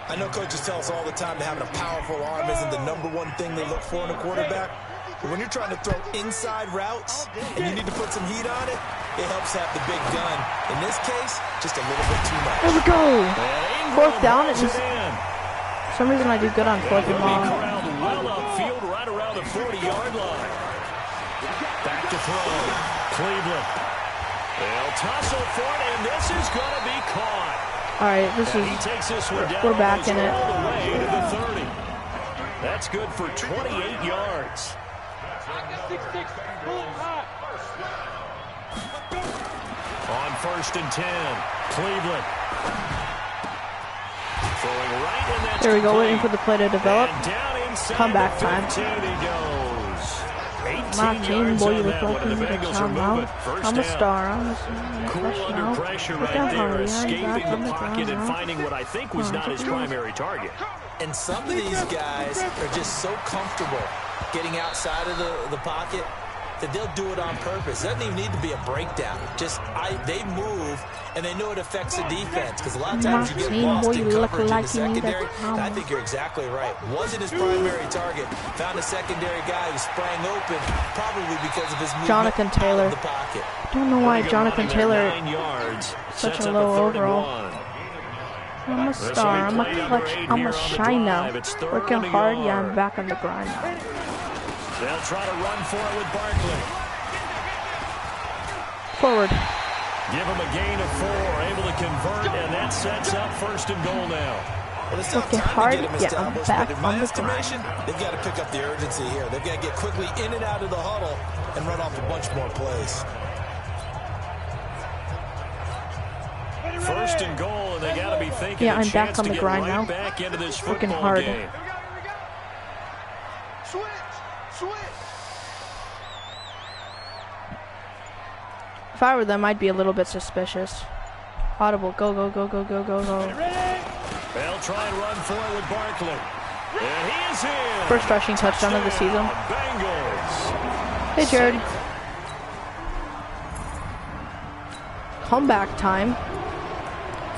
I know coaches tell us all the time that having a powerful arm isn't the #1 thing they look for in a quarterback. But when you're trying to throw inside routes and you need to put some heat on it, it helps have the big gun. In this case, just a little bit too much. There we go. And 4th down. Ingram It's holds it in. for some reason I do good on 4th and He'll be long. corralled well upfield right around the 40-yard line. Back to throw. Cleveland. They'll tussle for it, and this is going to be caught. All right, this And he is. takes this one down We're back in it. all the way to the 30. That's good for 28 yards. On 1st and 10, Cleveland. Throwing right in that. There we go. Waiting for the play to develop. And down inside Comeback the time. 15 he goes. 18 My team, yards boy, on you look that like one, you and the need a Bengals are timeout. moving. First I'm a down. star. I'm a Cool under professional. pressure Look right down there, hungry. I'm escaping back the on the pocket and ground. finding what I think was not his primary target. And some of these guys are just so comfortable getting outside of the pocket that they'll do it on purpose. It doesn't even need to be a breakdown. Just they move, and they know it affects the defense because a lot of times you get lost in coverage in the secondary. And I think you're exactly right. Wasn't his primary target. Found a secondary guy who sprang open, probably because of his movement Jonathan Taylor. out of the pocket. Don't know why Running Jonathan running there, Taylor 9 yards, such sets a up low 3rd and overall. 1. I'm a star. I'm a clutch. I'm a shine now. Working hard. Yeah, I'm back on the grind now. They'll try to run for it with Barkley. Forward. Give him a gain of 4, able to convert, and that sets up 1st and goal now. Well, it's not Working time hard. to get him Yeah, I'm established, back but in my on the estimation, they've got to pick up the urgency here. They've got to get quickly in and out of the huddle and run off a bunch more plays. 1st and goal, and they got to be thinking Yeah, a I'm back chance on to the get grind right now. back into this Working football hard. game. Switch. If I were them, I'd be a little bit suspicious. Audible. Go, go, go, go, go, go, go. They'll try and run for it with Barkley. And he is in. First rushing touchdown of the season. Bengals. Hey, Jared. Comeback time.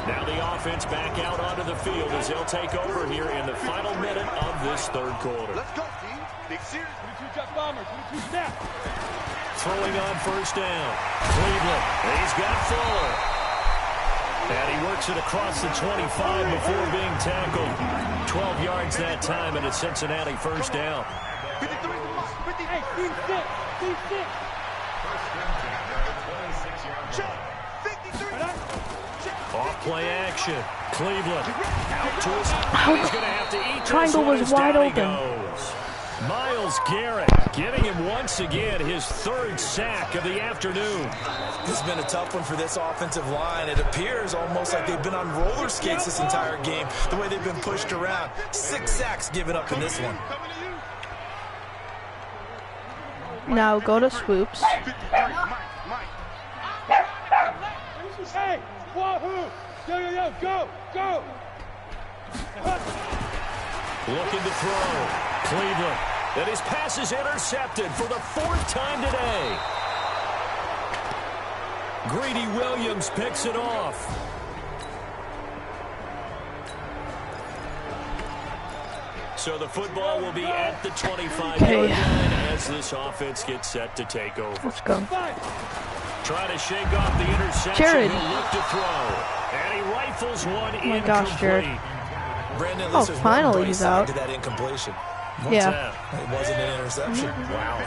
Now the offense back out onto the field as they'll take over here in the final minute of this 3rd quarter. Let's go, team. Big series. 22 jet bombers. 22 snap. Throwing on 1st down. Cleveland. And he's got Fuller. And he works it across the 25 before being tackled. 12 yards that time, and it's Cincinnati 1st down. 53. 58. C6. Check. 53. Off play action. Cleveland. Out to his. He's going to have to eat this Triangle one was as wide down he open. goes. Myles Garrett getting him once again his 3rd sack of the afternoon. This has been a tough one for this offensive line. It appears almost like they've been on roller skates this entire game, the way they've been pushed around. 6 sacks given up in this one. Now go to swoops. Hey, wahoo! Yo, go! Looking to throw. Cleveland. And his pass is intercepted for the 4th time today. Greedy Williams picks it off. So the football will be at the 25-yard Okay. line as this offense gets set to take over. Let's go. Trying to shake off the interception. Jared. He'll look to throw. And he rifles one Oh my gosh, Jared. Brandon, Oh, this is finally one he's bright side out. to that incompletion. Yeah. It wasn't an interception. Wow.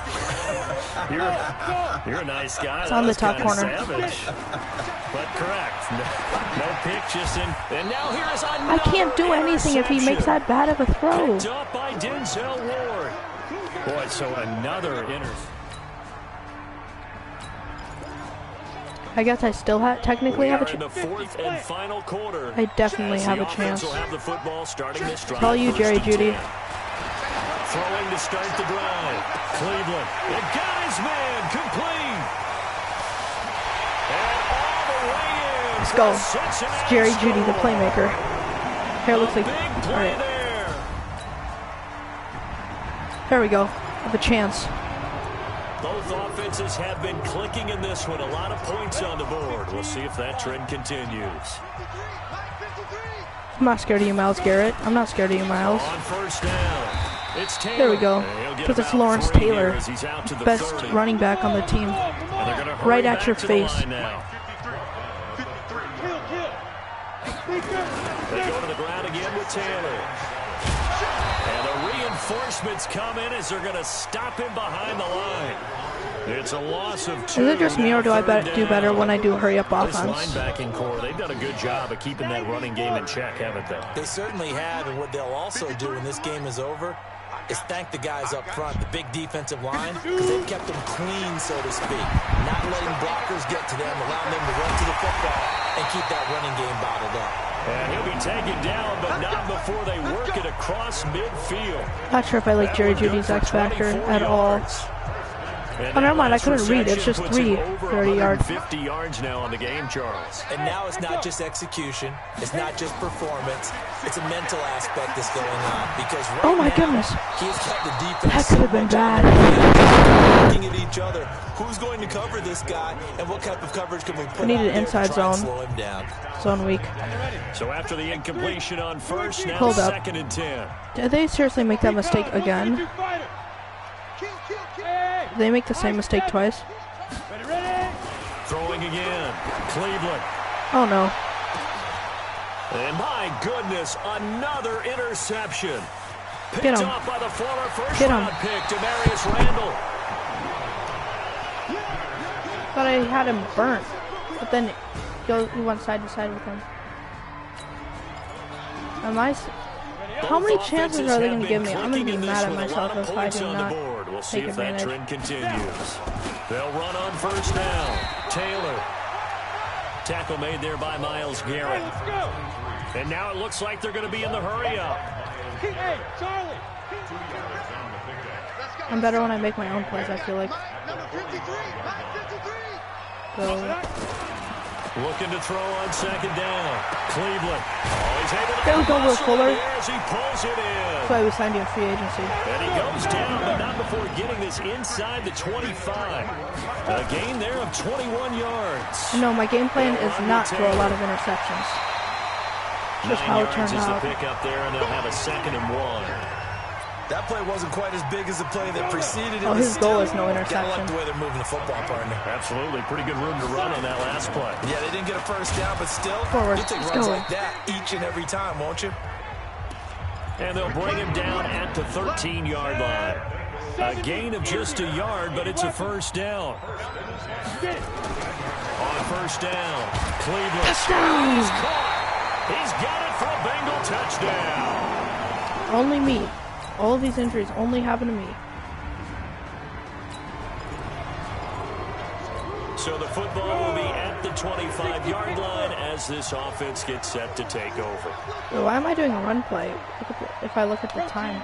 You're a nice guy. It's on the top corner. Savage. But correct. No pick, just in. And now here's another I can't do anything if he makes that bad of a throw. Picked up by Denzel Ward. Boy, so another interception. I guess I still technically have a in the chance. fourth and final quarter. I definitely have a chance. Will have the football starting this drive. It's all you, Jerry Judy. Throwing to start the drive. Cleveland. It got his man complete. And all the way in. Let's go. Cincinnati It's Jerry Judy, the score. playmaker. Here, looks like. Big All play right. there. There we go. I have a chance. Both offenses have been clicking in this one. A lot of points on the board. We'll see if that trend continues. I'm not scared of you, Miles Garrett. I'm not scared of you, Miles. On first down, it's Taylor. There we go. And he'll get Because it's about Lawrence 3 Taylor, here as he's out to the best 30. running back on the team. And they're gonna hurry Right at back your to the face. line now. They go to the ground again with Taylor. And the reinforcements come in as they're going to stop him behind the line. It's a loss of 2. Is it just me, or do I Third do better down. when I do hurry up This offense? linebacking core, they've done a good job of keeping that running game in check, haven't they? They certainly have, and what they'll also do when this game is over is thank the guys up front, the big defensive line, because they've kept them clean, so to speak. Not letting blockers get to them, allowing them to run to the football and keep that running game bottled up. And he'll be taken down, but not before they work it across midfield. Not sure if I like Jerry Judy's X Factor at all. Oh, never mind, I couldn't read. It's just 30 yards. 50 yards now on the game, Charles. And now it's not just execution. It's not just performance. It's a mental aspect that's going on. Because right Oh my now, goodness. he's kept the defense That could have been so much bad. looking at each other. Who's going to cover this guy? And what type of coverage can we put We need out an there inside to try and zone. slow him down? Zone weak. So after the incompletion on first, now Hold up. 2nd and 10. Did they seriously make that mistake again? Did they make the same mistake twice? Throwing again. Cleveland. Oh no. And my goodness, another interception. Picked Get him. off by the former first Get him. round pick, Demarius Randall. Thought I had him burnt. But then he went side to side with him. How many chances are they going to give me? I'm going to be mad at myself if I do not We'll see take if that advantage. trend continues. They'll run on first down. Taylor. Tackle made there by Myles Garrett. And now it looks like they're going to be in the hurry up. Hey, Charlie. I'm better when I make my own plays, I feel like. So, Looking to throw on second down. Cleveland. Oh, he's able to there we go, Will muscle Fuller. it as he pulls it in. that's why we signed you in free agency. And he goes down, but not before getting this inside the 25. A gain there of 21 yards. No, my game plan is not throw a lot of interceptions. Just 9 how it yards turned is the out. pick up there, and they'll have a 2nd and 1. That play wasn't quite as big as the play that preceded it. Oh, his goal is no Gotta interception. like the way they're moving the football, partner. Absolutely. Pretty good room to run on that last play. Yeah, they didn't get a first down, but still, Forward. you'll take Let's runs go. like that each and every time, won't you? And they'll bring him down at the 13-yard line. A gain of just a yard, but it's a first down. On first down, Cleveland. Touchdown! He's caught. He's got it for a Bengal touchdown. Only me. All of these injuries only happen to me. So the football will be at the 25-yard line as this offense gets set to take over. Wait, why am I doing a run play? If I look at the time.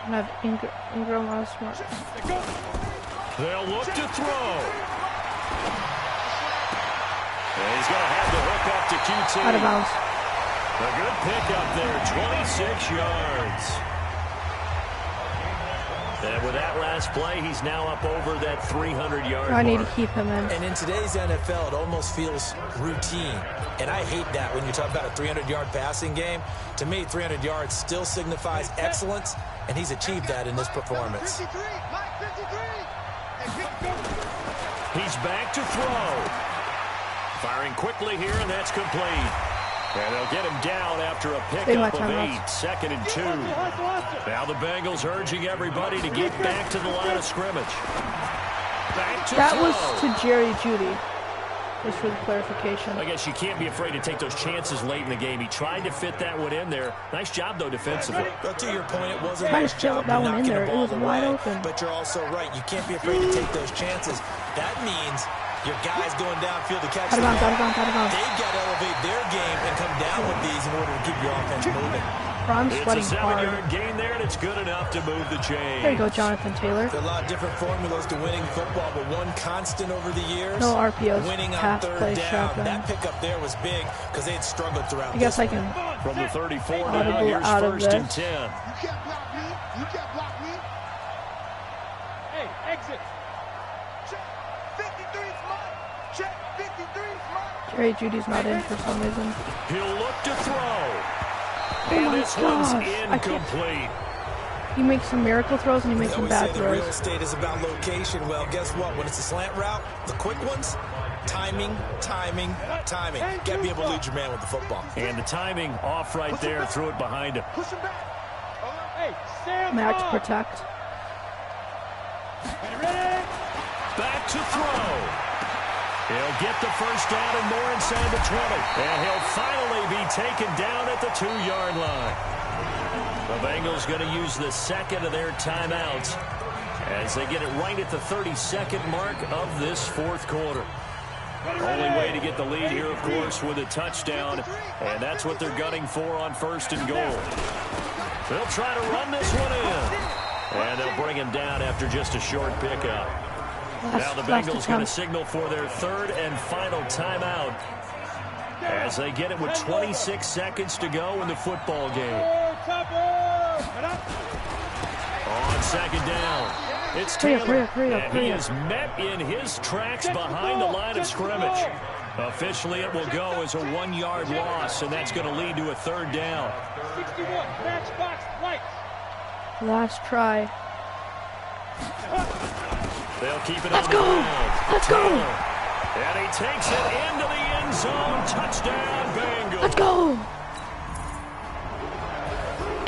And I have Ingram on smart. They'll look to throw. And he's going to have the hook up to QT. Out of bounds. A good pick up there, 26 yards. And with that last play, he's now up over that 300-yard mark. I need to keep him in. And in today's NFL, it almost feels routine. And I hate that when you talk about a 300-yard passing game. To me, 300 yards still signifies excellence, and he's achieved that in this performance. He's back to throw. Firing quickly here, and that's complete. And they'll get him down after a pickup of 8, 2nd and 2. Now the Bengals urging everybody to get back to the line of scrimmage. Back to That throw. was to Jerry Jeudy, just for the clarification. I guess you can't be afraid to take those chances late in the game. He tried to fit that one in there. Nice job, though, defensively. But to your point, it wasn't a Trying nice to fill job that one in knocking there. the It ball was wide away. open. But you're also right. You can't be afraid to take those chances. That means your guys going downfield to catch the ball. Out of bounds. They've got to elevate their game and come down with these in order to keep your offense moving. I'm sweating It's a hard. 7-yard gain there, and it's good enough to move the chain. There you go, Jonathan Taylor. There are a lot of different formulas to winning football, but one constant over the years, No RPOs, winning on half third play down. shotgun. That pickup there was big because they had struggled throughout. I guess I can. From the 34 now, Audible here's out of 1st and this. 10. You can't block me. You can't block me. Hey, exit. Check. 53 is mine. Check. 53 is mine. Jerry Judy's not in for some reason. He'll look to throw. Oh And my this one's gosh. I can't. incomplete. He makes some miracle throws and he makes They some always say bad the real throws. estate is about location. Well, guess what? When it's a slant route, the quick ones, timing. Got to be able to lead your man with the football. And the timing off right there. Threw it behind him. Push him back. Hey, stand Match up. protect. Ready? Back to throw. He'll get the first down and more inside the 20. And he'll finally be taken down at the 2-yard line. The Bengals going to use the second of their timeouts as they get it right at the 32nd mark of this fourth quarter. Only way to get the lead here, of course, with a touchdown. And that's what they're gunning for on 1st and goal. They'll try to run this one in. And they'll bring him down after just a short pickup. Now the Bengals going to signal for their 3rd and final timeout as they get it with 26 seconds to go in the football game. On 2nd down, it's Taylor, and he is met in his tracks behind the line of scrimmage. Officially, it will go as a 1-yard loss, and that's going to lead to a 3rd down. 61, matchbox right. Last try. They'll keep it Let's on go. the ground. Let's go. And he takes it into the end zone. Touchdown, Bengals. Let's go.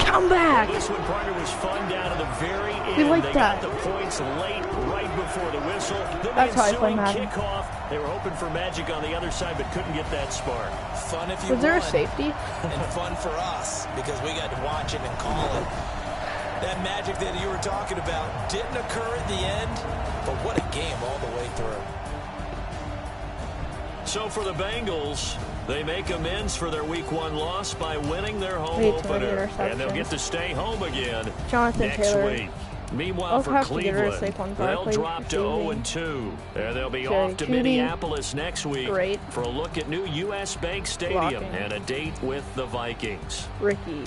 Come back. This one, partner, was fun down to the very end. We like they that. got the points late, right before the whistle. Then That's the how I play ensuing Madden. kickoff. They were hoping for magic on the other side, but couldn't get that spark. Fun if you Was there a won, safety? and fun for us because we got to watch it and call it. That magic that you were talking about didn't occur at the end, but what a game all the way through. So for the Bengals, they make amends for their Week 1 loss by winning their home Wait till I get opener. our And they'll sections. get to stay home again Jonathan next Taylor. week. Meanwhile, Also for have to get rid of Cleveland, Saquon they'll Barkley drop to receiving. 0-2. And they'll be Jerry off to Jeudy. Minneapolis next week Great. for a look at new U.S. Bank Stadium Blocking. and a date with the Vikings. Ricky.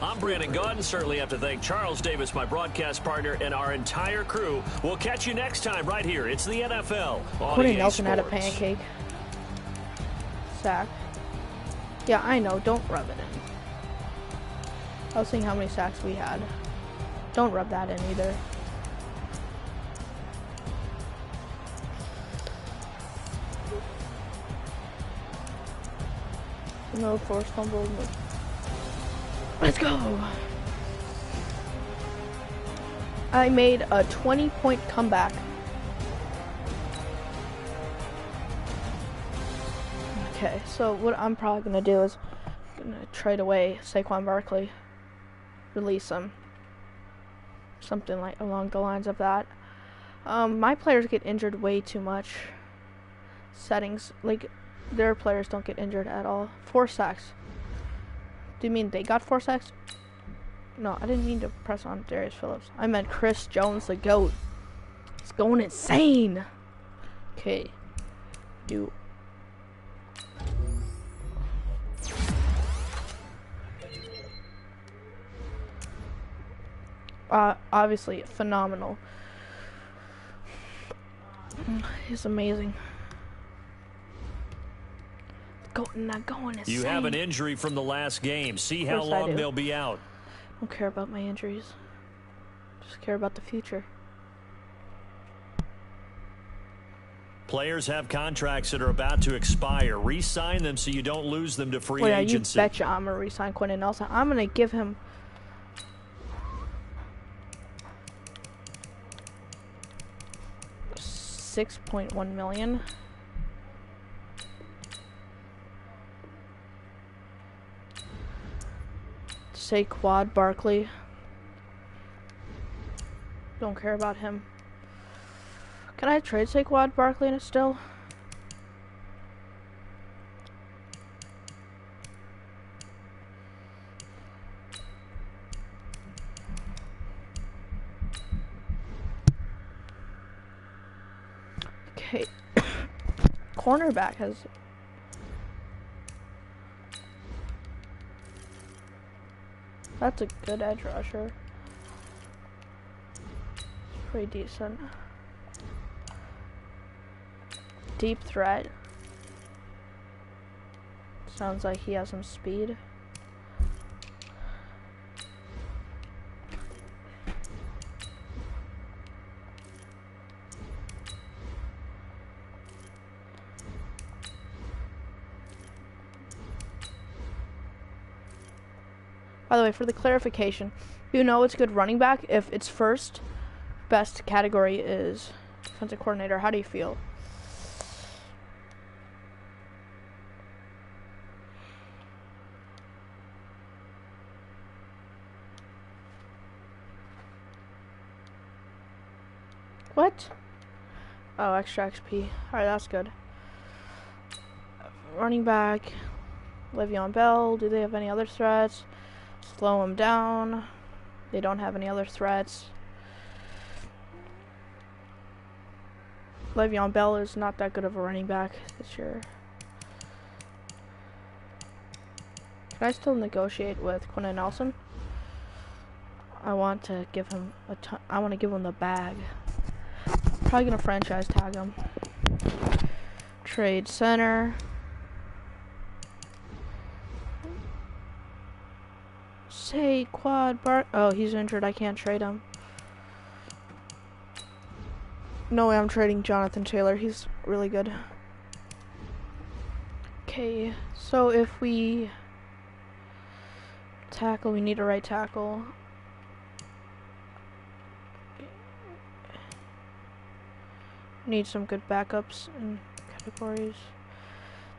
I'm Brandon Gaudin. Certainly have to thank Charles Davis, my broadcast partner, and our entire crew. We'll catch you next time right here. It's the NFL on Quentin EA Nelson had a Sports. pancake. Sack. Yeah, I know. Don't rub it in. I was seeing how many sacks we had. Don't rub that in either. No forced fumble. No. Let's go. I made a 20-point comeback. Okay, so what I'm probably going to do is I'm going to trade away Saquon Barkley. Release him. Something like along the lines of that. My players get injured way too much. Settings, like, their players don't get injured at all. 4 sacks. Do you mean they got 4 sacks? No, I didn't mean to press on Darius Phillips. I meant Chris Jones, the GOAT. It's going insane. Okay. Do. obviously phenomenal. He's amazing. Not going insane. You have an injury from the last game. See how long they'll be out. I don't care about my injuries. Just care about the future. Players have contracts that are about to expire. Re-sign them so you don't lose them to free agency. You betcha I'm going to re-sign Quentin Nelson. I'm going to give him $6.1 million. Saquon Barkley. Don't care about him. Can I trade Saquon Barkley still? Okay. Cornerback has... That's a good edge rusher. It's pretty decent. Deep threat. Sounds like he has some speed. By the way, for the clarification, you know it's good running back if its first best category is defensive coordinator. How do you feel? What? Oh, extra XP. Alright, that's good. Running back, Le'Veon Bell. Do they have any other threats? Slow him down. They don't have any other threats. Le'Veon Bell is not that good of a running back this year. Can I still negotiate with Quentin Nelson? I want to give him I want to give him the bag. Probably gonna franchise tag him. Trade center. Saquon Oh, he's injured. I can't trade him. No way I'm trading Jonathan Taylor. He's really good. Okay, so if we tackle, we need a right tackle. Need some good backups in categories.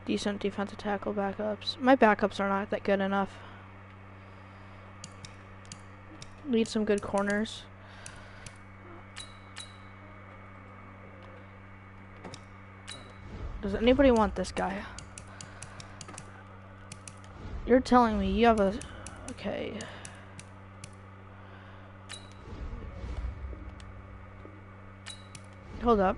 Decent defensive tackle backups. My backups are not that good enough. Need some good corners. Does anybody want this guy? You're telling me you have a... Okay. Hold up.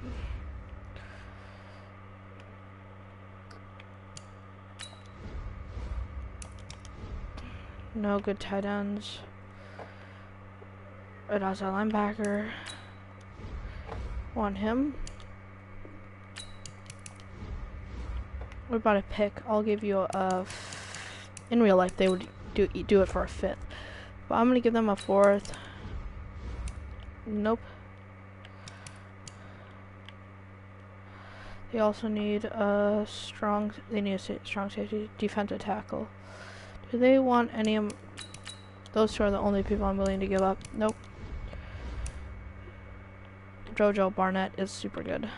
No good tight ends. Red outside linebacker. Want him? What about a pick? I'll give you a... In real life, they would do it for a fifth. But I'm gonna give them a fourth. Nope. They also need a strong... They need a strong safety, defensive tackle. Do they want any of... Those two are the only people I'm willing to give up. Nope. Jojo Barnett is super good.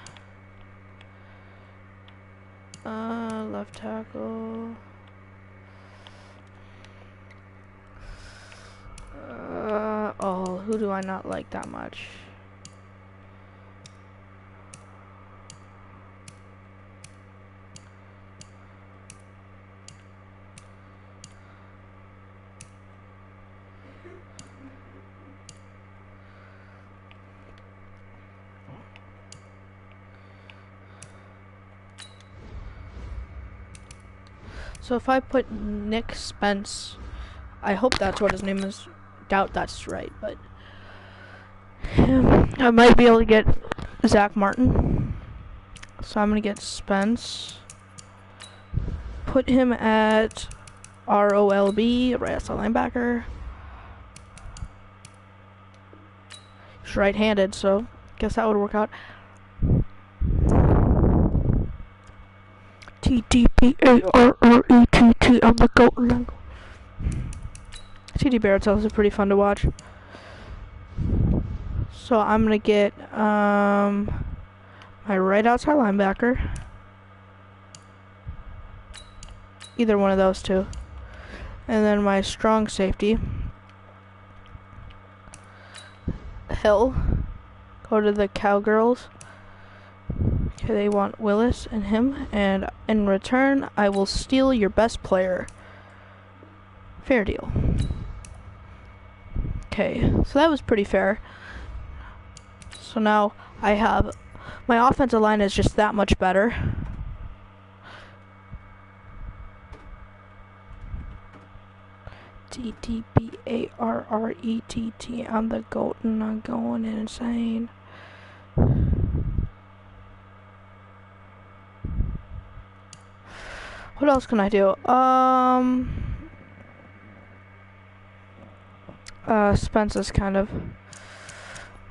Left tackle. Oh, who do I not like that much? So if I put Nick Spence, I hope that's what his name is. Doubt that's right, but I might be able to get Zach Martin. So I'm going to get Spence. Put him at ROLB, right outside linebacker. He's right-handed, so guess that would work out. TDBARRETT, I'm the GOAT. TD Barrett's also pretty fun to watch. So I'm gonna get my right outside linebacker. Either one of those two. And then my strong safety. Hill. Go to the Cowgirls. Okay, they want Willis and him. And in return, I will steal your best player. Fair deal. Okay, so that was pretty fair. So now I have... my offensive line is just that much better. TTBARRETT, I'm the GOAT and I'm going insane. What else can I do? Spence is kind of... I'm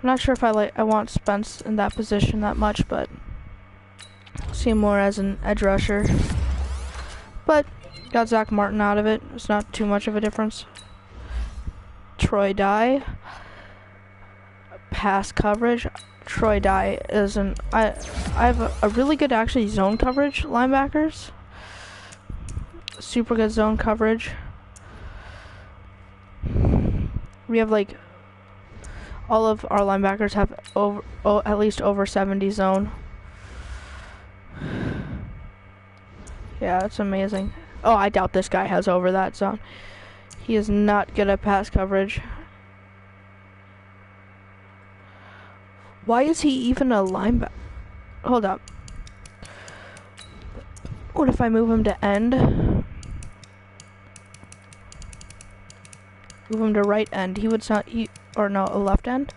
not sure if I want Spence in that position that much, but see him more as an edge rusher. But got Zach Martin out of it. It's not too much of a difference. Troy Dye. Pass coverage. Troy Dye is an... I have a really good, actually, zone coverage linebackers. Super good zone coverage. We have, like... all of our linebackers have at least over 70 zone. Yeah, it's amazing. Oh, I doubt this guy has over that zone. He is not good at pass coverage. Why is he even a linebacker? Hold up. What if I move him to end? Move him to right end. He would not... or no, a left end?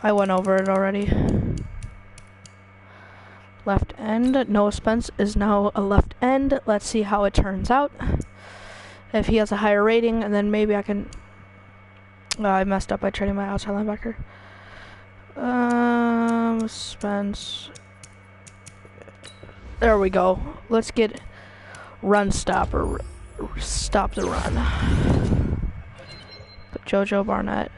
I went over it already. Left end. Noah Spence is now a left end. Let's see how it turns out. If he has a higher rating, and then maybe I can... I messed up by trading my outside linebacker. Spence. There we go. Let's get run stopper. Stop the run. Put JoJo Barnett.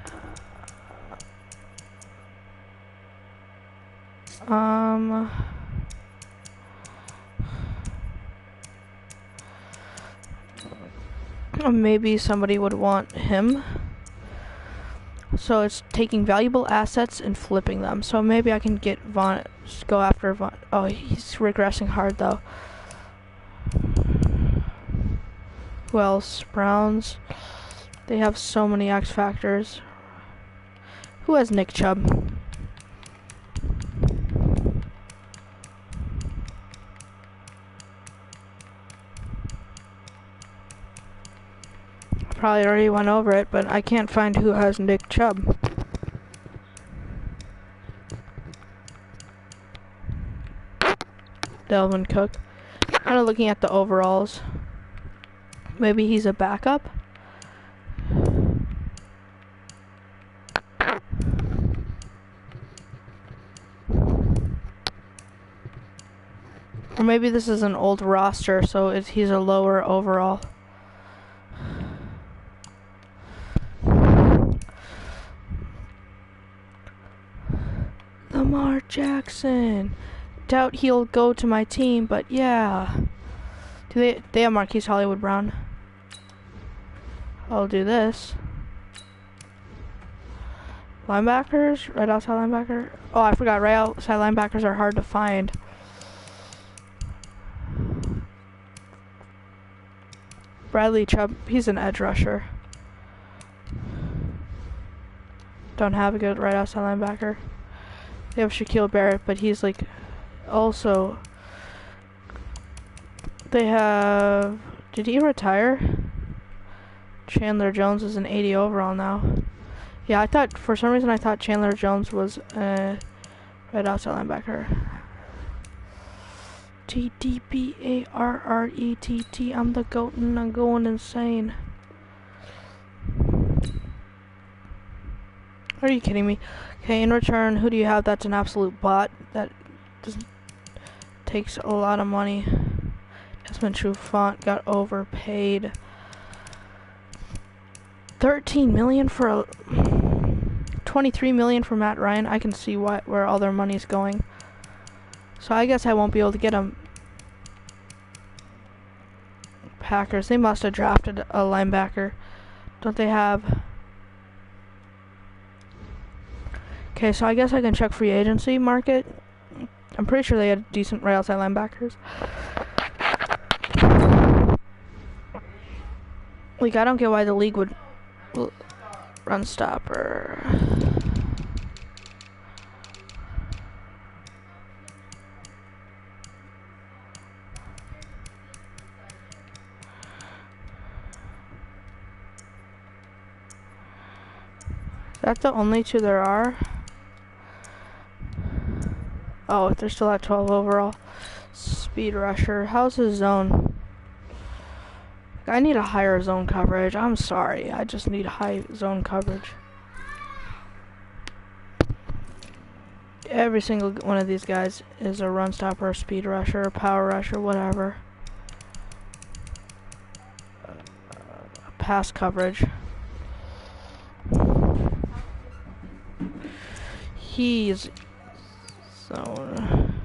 Maybe somebody would want him. So it's taking valuable assets and flipping them. So maybe I can get Vaughn. Just go after Vaughn. Oh, he's regressing hard though. Who else? Browns. They have so many X factors. Who has Nick Chubb? Probably already went over it, but I can't find who has Nick Chubb. Delvin Cook. Kind of looking at the overalls. Maybe he's a backup. Or maybe this is an old roster, so he's a lower overall. Lamar Jackson. Doubt he'll go to my team, but yeah. They have Marquise Hollywood Brown. I'll do this. Linebackers, right outside linebacker. Oh, I forgot, right outside linebackers are hard to find. Bradley Chubb, he's an edge rusher. Don't have a good right outside linebacker. They have Shaquille Barrett, but he's like also... They have... Did he retire? Chandler Jones is an 80 overall now. Yeah, I thought, for some reason, I thought Chandler Jones was right outside linebacker. TDBARRETT. I'm the GOAT and I'm going insane. Are you kidding me? Okay, in return, who do you have that's an absolute bot that takes a lot of money? Desmond Trufant got overpaid. 13 million for a 23 million for Matt Ryan. I can see where all their money's going. So I guess I won't be able to get him. Packers, they must have drafted a linebacker. Don't they have? Okay, so I guess I can check free agency market. I'm pretty sure they had decent right outside linebackers. Like, I don't get why the league would run stopper. That's the only two there are. Oh, they're still at 12 overall. Speed rusher. How's his zone? I need a higher zone coverage. I'm sorry. I just need high zone coverage. Every single one of these guys is a run stopper, a speed rusher, a power rusher, whatever. Pass coverage. He's zone.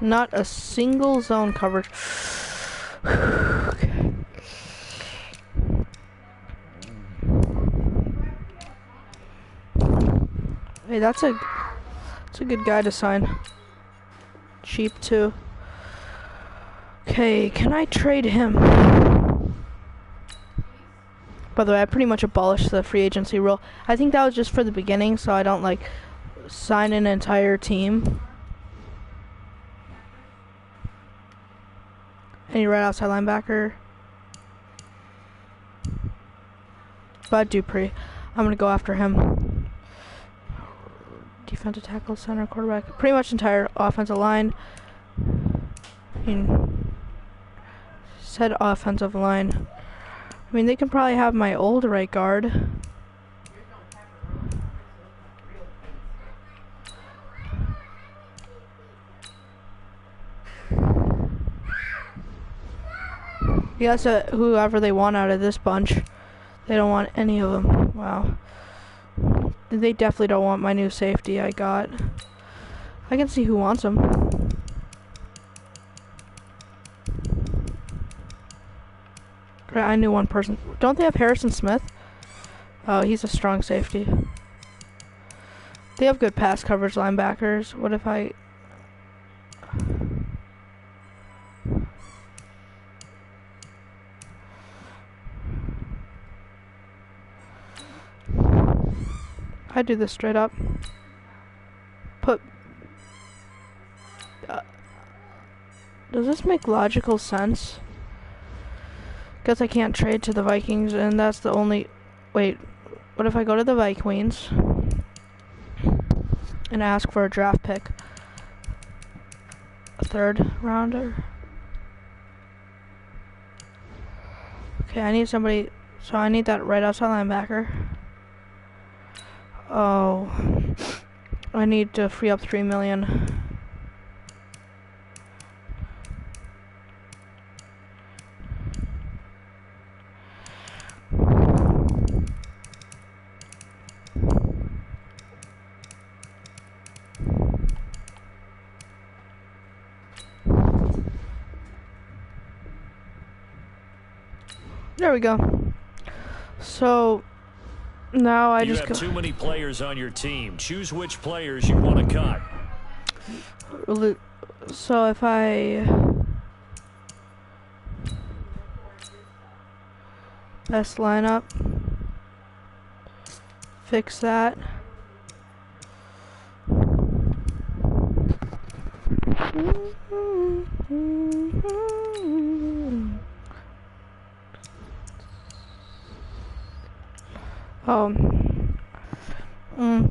Not a single zone coverage. Okay. Hey, that's a good guy to sign. Cheap too. Okay, can I trade him? By the way, I pretty much abolished the free agency rule. I think that was just for the beginning, so I don't like sign an entire team. Any right outside linebacker? Bud Dupree. I'm gonna go after him. Defensive tackle, center, quarterback. Pretty much entire offensive line. I mean, said offensive line. I mean, they can probably have my old right guard. Yes, whoever they want out of this bunch. They don't want any of them. Wow. They definitely don't want my new safety I got. I can see who wants them. Great, I knew one person. Don't they have Harrison Smith? Oh, he's a strong safety. They have good pass coverage linebackers. What if I... I do this straight up. Put... does this make logical sense? Guess I can't trade to the Vikings, and that's the only... Wait, what if I go to the Vikings and ask for a draft pick? A third rounder? Okay, I need somebody... So I need that right outside linebacker. Oh, I need to free up 3 million. There we go. So now I just have too many players on your team. Choose which players you want to cut. So if I best lineup, fix that.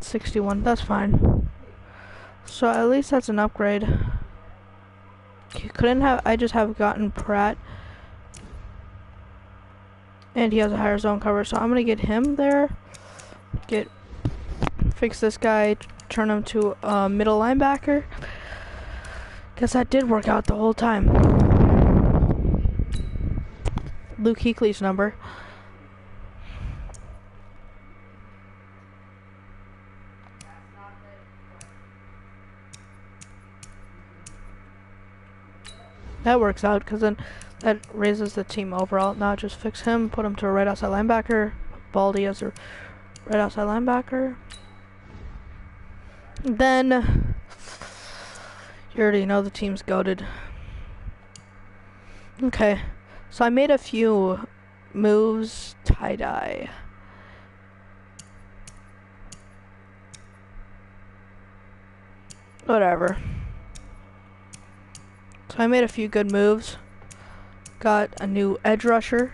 61, that's fine. So at least that's an upgrade. I just have gotten Pratt. And he has a higher zone cover, so I'm gonna get him there. Fix this guy, turn him to a middle linebacker. Guess that did work out the whole time. Luke Kuechly's number. That works out, because then that raises the team overall. Now just fix him, put him to a right outside linebacker. Baldy as a right outside linebacker. Then, you already know the team's goated. Okay, so I made a few moves. Tie-dye. Whatever. So I made a few good moves. Got a new edge rusher.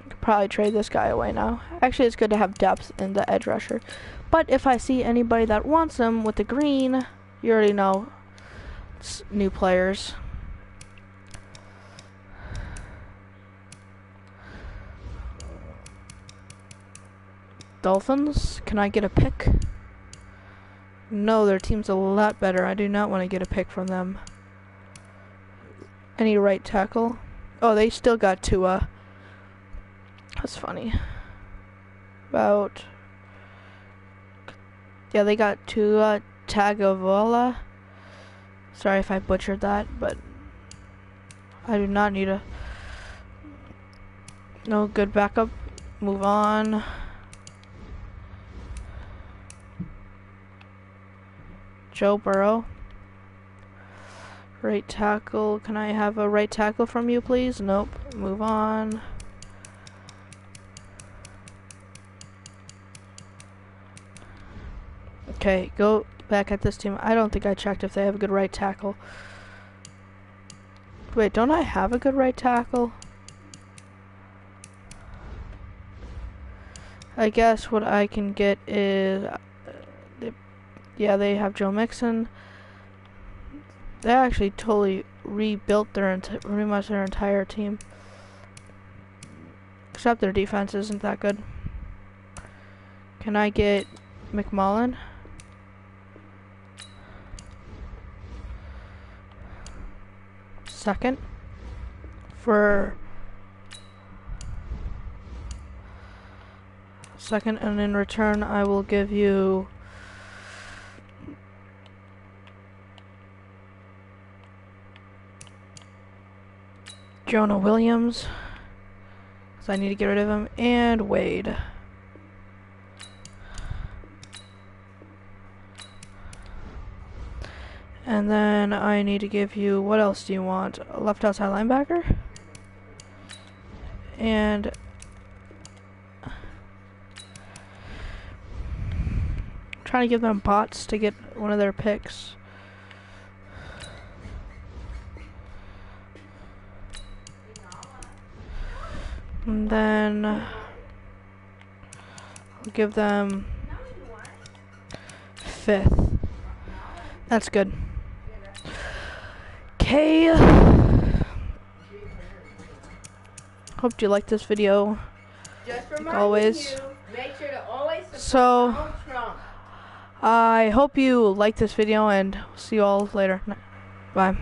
Could probably trade this guy away now. Actually, it's good to have depth in the edge rusher. But if I see anybody that wants them with the green, you already know it's new players. Dolphins, can I get a pick? No, their team's a lot better. I do not want to get a pick from them. Any right tackle? Oh, they still got Tua. That's funny. Yeah, they got Tua Tagovailoa. Sorry if I butchered that, but I do not need no good backup. Move on. Joe Burrow. Right tackle. Can I have a right tackle from you, please? Nope. Move on. Okay, go back at this team. I don't think I checked if they have a good right tackle. Wait, don't I have a good right tackle? I guess what I can get is... yeah, they have Joe Mixon. They actually totally rebuilt pretty much their entire team. Except their defense isn't that good. Can I get McMullen? Second. Second, and in return I will give you Jonah Williams, because I need to get rid of him, and Wade. And then I need to give you, what else do you want? A left outside linebacker? And I'm trying to give them bots to get one of their picks. And then I'll give them 5th. That's good. Okay. Hope you liked this video. Just like always. you, make sure to always So, Donald Trump. I hope you liked this video, and see you all later. Bye.